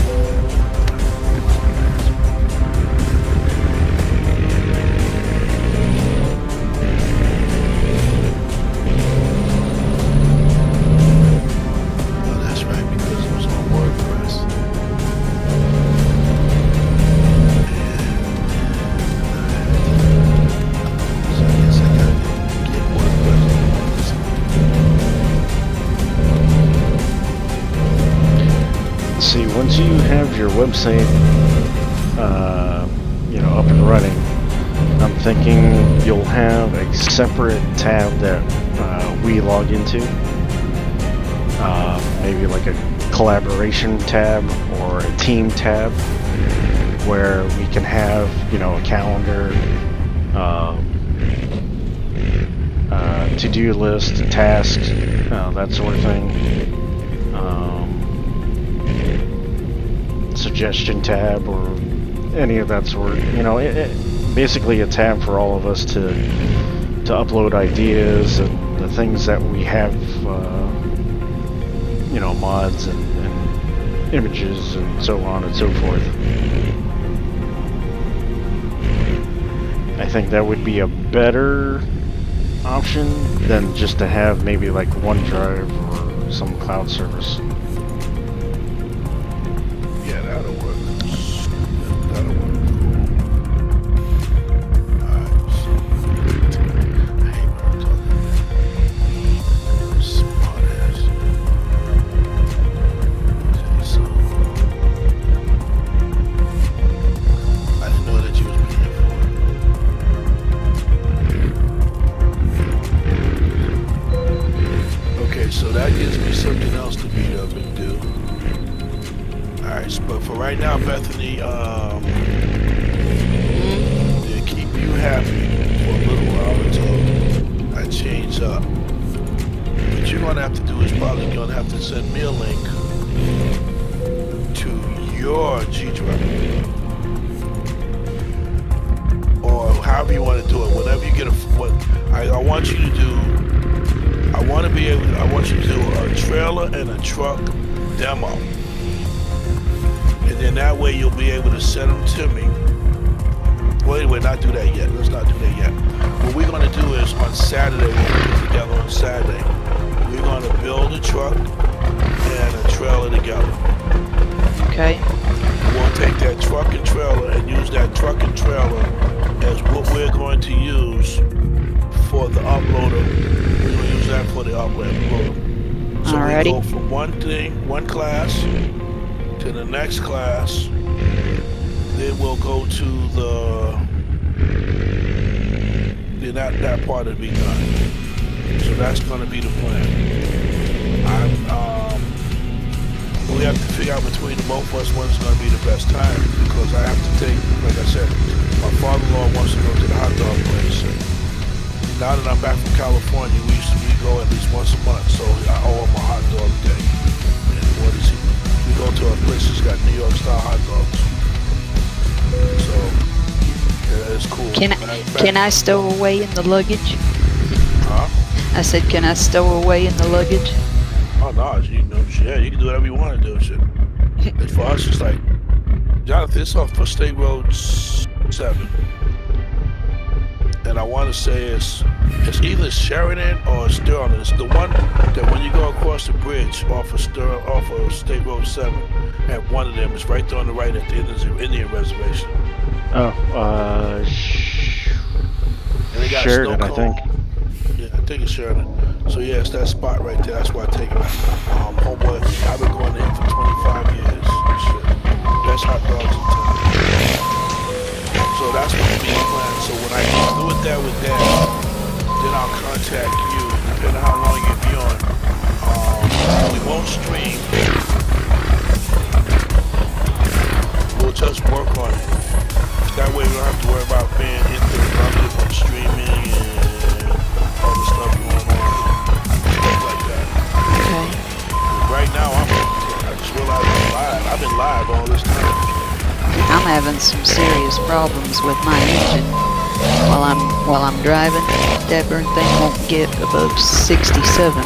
Oh, that's right, because it was on WordPress. So I guess I gotta get WordPress. See, once you have your website, up and running, I'm thinking you'll have a separate tab that we log into. Maybe like a collaboration tab or a team tab, where we can have, a calendar, to-do list, tasks, that sort of thing. Suggestion tab or any of that sort. Basically a tab for all of us to upload ideas and the things that we have, mods and images and so on and so forth. I think that would be a better option than just to have maybe like OneDrive or some cloud service. Yeah, that'll work. That'll work. Alright, so I hate when I'm talking smart ass. Okay, so I didn't know that you was paying for it. Okay, so that gives me something else to beat up and do. Alright, but for right now, Bethany, to keep you happy for a little while until I change up, what you're gonna have to do is probably gonna have to send me a link to your G drive, or however you want to do it. Whenever you get what I want you to do, I want you to do a trailer and a truck demo. And then that way you'll be able to send them to me. Well, anyway, not do that yet. Let's not do that yet. What we're going to do is on Saturday, when we get together on Saturday, we're going to build a truck and a trailer together. Okay. We'll take that truck and trailer and use that truck and trailer as what we're going to use for the uploader. We're going to use that for the uploader. So Alrighty. we go from one class to the next class, then we'll go to then that part will be done. So that's going to be the plan. We have to figure out between the both of us when's going to be the best time, because I have to take, like I said, my father-in-law wants to go to the hot dog place. And now that I'm back from California, we go at least once a month, so I owe him a hot dog day. And what is he? We go to a place that's got New York style hot dogs. So yeah, it's cool. Can I stow away in the luggage? Huh? I said, can I stow away in the luggage? Oh no, you can do whatever you want to do. Shit. And for us, it's like, Jonathan, it's off for State Road 7, and I want to say it's either Sheridan or Sterling. It's the one that when you go across the bridge off of State Road 7, at one of them, it's right there on the right at the end of the Indian reservation. Oh, And they got Sheridan, I think. Yeah, I think it's Sheridan. So yeah, it's that spot right there. That's why I take it. Homeboy, I've been going there for 25 years. Shit. Best hot dogs in town. So that's what the plan. So when I get through with that, then I'll contact you, depending on how long you'll be on. We won't stream. We'll just work on it. That way we don't have to worry about being interrupted from streaming and all the stuff going on. Stuff like that. Okay. Right now, I just realized I'm live. I've been live all this time. I'm having some serious problems with my engine while I'm driving. That burn thing won't get above 67.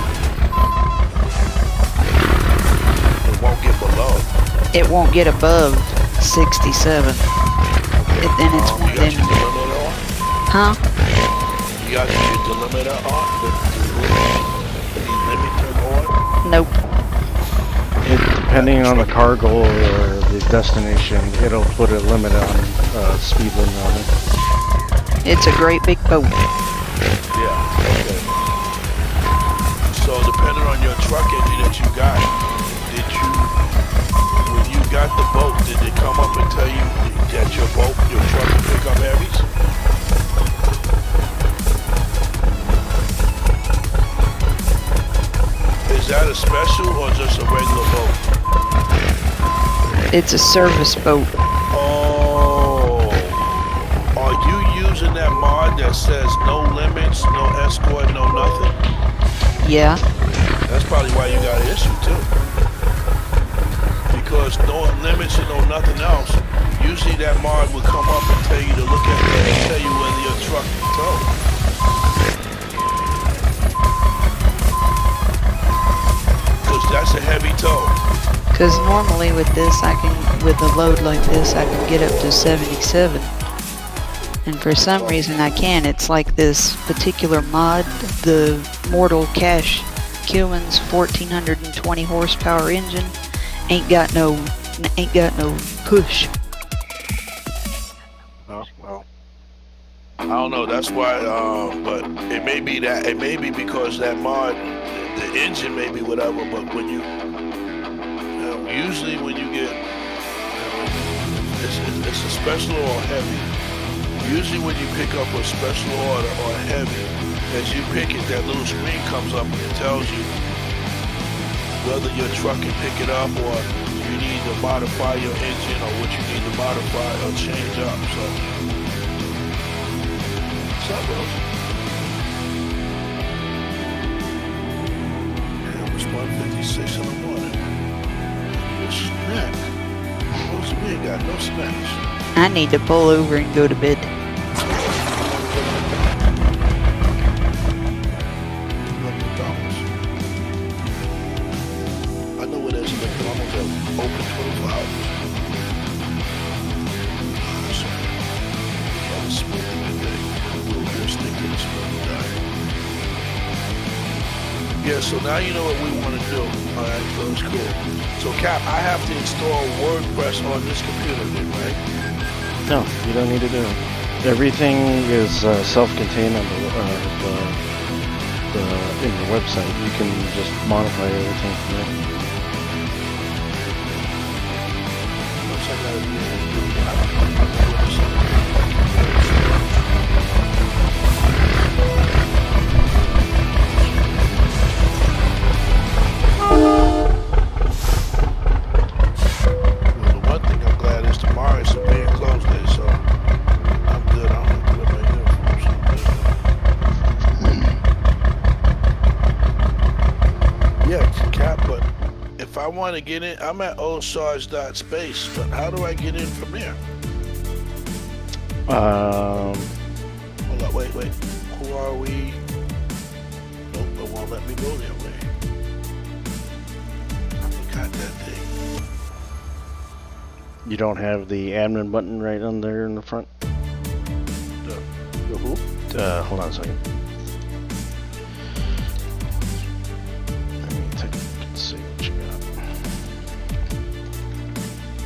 It won't get below. It won't get above 67. You got your delimiter on? Huh? You got your delimiter on? The limiter on? Nope. Depending on the cargo or the destination, it'll put a limit on speed limit on it. It's a great big boat. Yeah, okay. So depending on your truck engine that you got, when you got the boat, did they come up and tell you that your truck can pick up heavies? Is that a special or just a regular boat? It's a service boat. Oh, are you using that mod that says no limits, no escort, no nothing? Yeah. That's probably why you got an issue too. Because no limits and no nothing else, usually that mod would come up and tell you to look at that and tell you whether your truck can tow. Because that's a heavy tow. Because normally with this, with a load like this, I can get up to 77. And for some reason I can. It's like this particular mod, the Mortal Cash Cummins 1420 horsepower engine, ain't got no push. Oh, well. I don't know. That's why. But it may be that. It may be because that mod, the engine may be whatever. But when you usually when you get, it's a special or heavy. Usually when you pick up a special order or heavy, as you pick it, that little screen comes up and it tells you whether your truck can pick it up or you need to modify your engine or what you need to modify or change up. So, what's up, bro? Yeah, it's 1:56 in the morning. A snack. Most of me ain't got no snacks. I need to pull over and go to bed. I know where there's McDonald's open 24 hours. I'm smoking today. A little beer stick with a smoking diet. Yeah, so now you know what we want to do. Alright, so it's cool. So Cap, I have to install WordPress on this computer then, right? No, you don't need to do it. Everything is self-contained on in the website. You can just modify everything from there. Looks like I the one thing I'm glad is tomorrow is a being closed day, so I'm good. I don't have to wear my uniform. Yeah, Cap, but if I want to get in, I'm at oldSarge.space, but how do I get in from there? Hold on, wait. Who are we? Nope, it won't let me go that way. I forgot that thing. You don't have the admin button right on there in the front? The who? Hold on a second. Let me take a look and see what you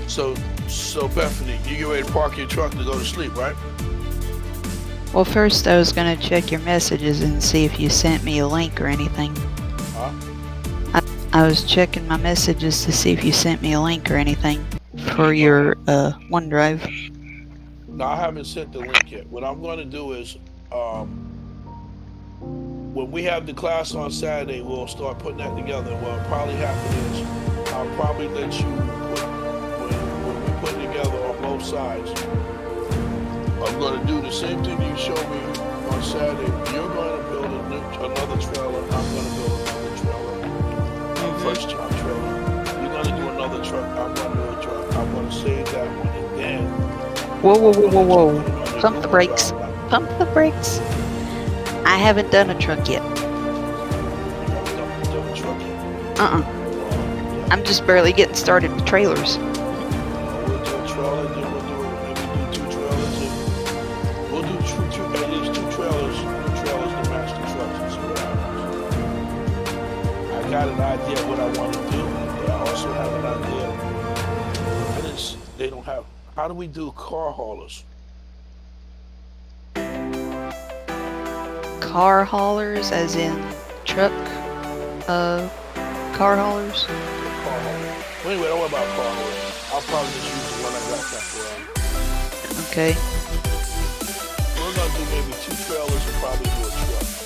got. So Bethany, you get ready to park your truck to go to sleep, right? Well, first I was gonna check your messages and see if you sent me a link or anything. Huh? I was checking my messages to see if you sent me a link or anything for your OneDrive. No, I haven't sent the link yet. What I'm going to do is, when we have the class on Saturday, we'll start putting that together. What'll probably happen is, I'll probably let you, when we put it together on both sides, I'm going to do the same thing you showed me on Saturday. You're going to build another trailer. I'm going to build another trailer. First truck trailer. You're going to do another truck. I'm going to do a truck. I'm going to save that one and then... Whoa. Pump the brakes. Pump the brakes. I haven't done a truck yet. You haven't done a truck yet? I'm just barely getting started with trailers. We'll do a trailer, then we'll do maybe two trailers. And we'll do at least two trailers to match the trucks and see what happens. I got an idea of what I want to do. But I also have an idea. They don't have. How do we do car haulers? Car haulers, as in truck, car haulers? Car hauler. Well, anyway, don't worry about car haulers. I'll probably just use the one I got temporarily. Okay. We're gonna do maybe two trailers and probably do a truck.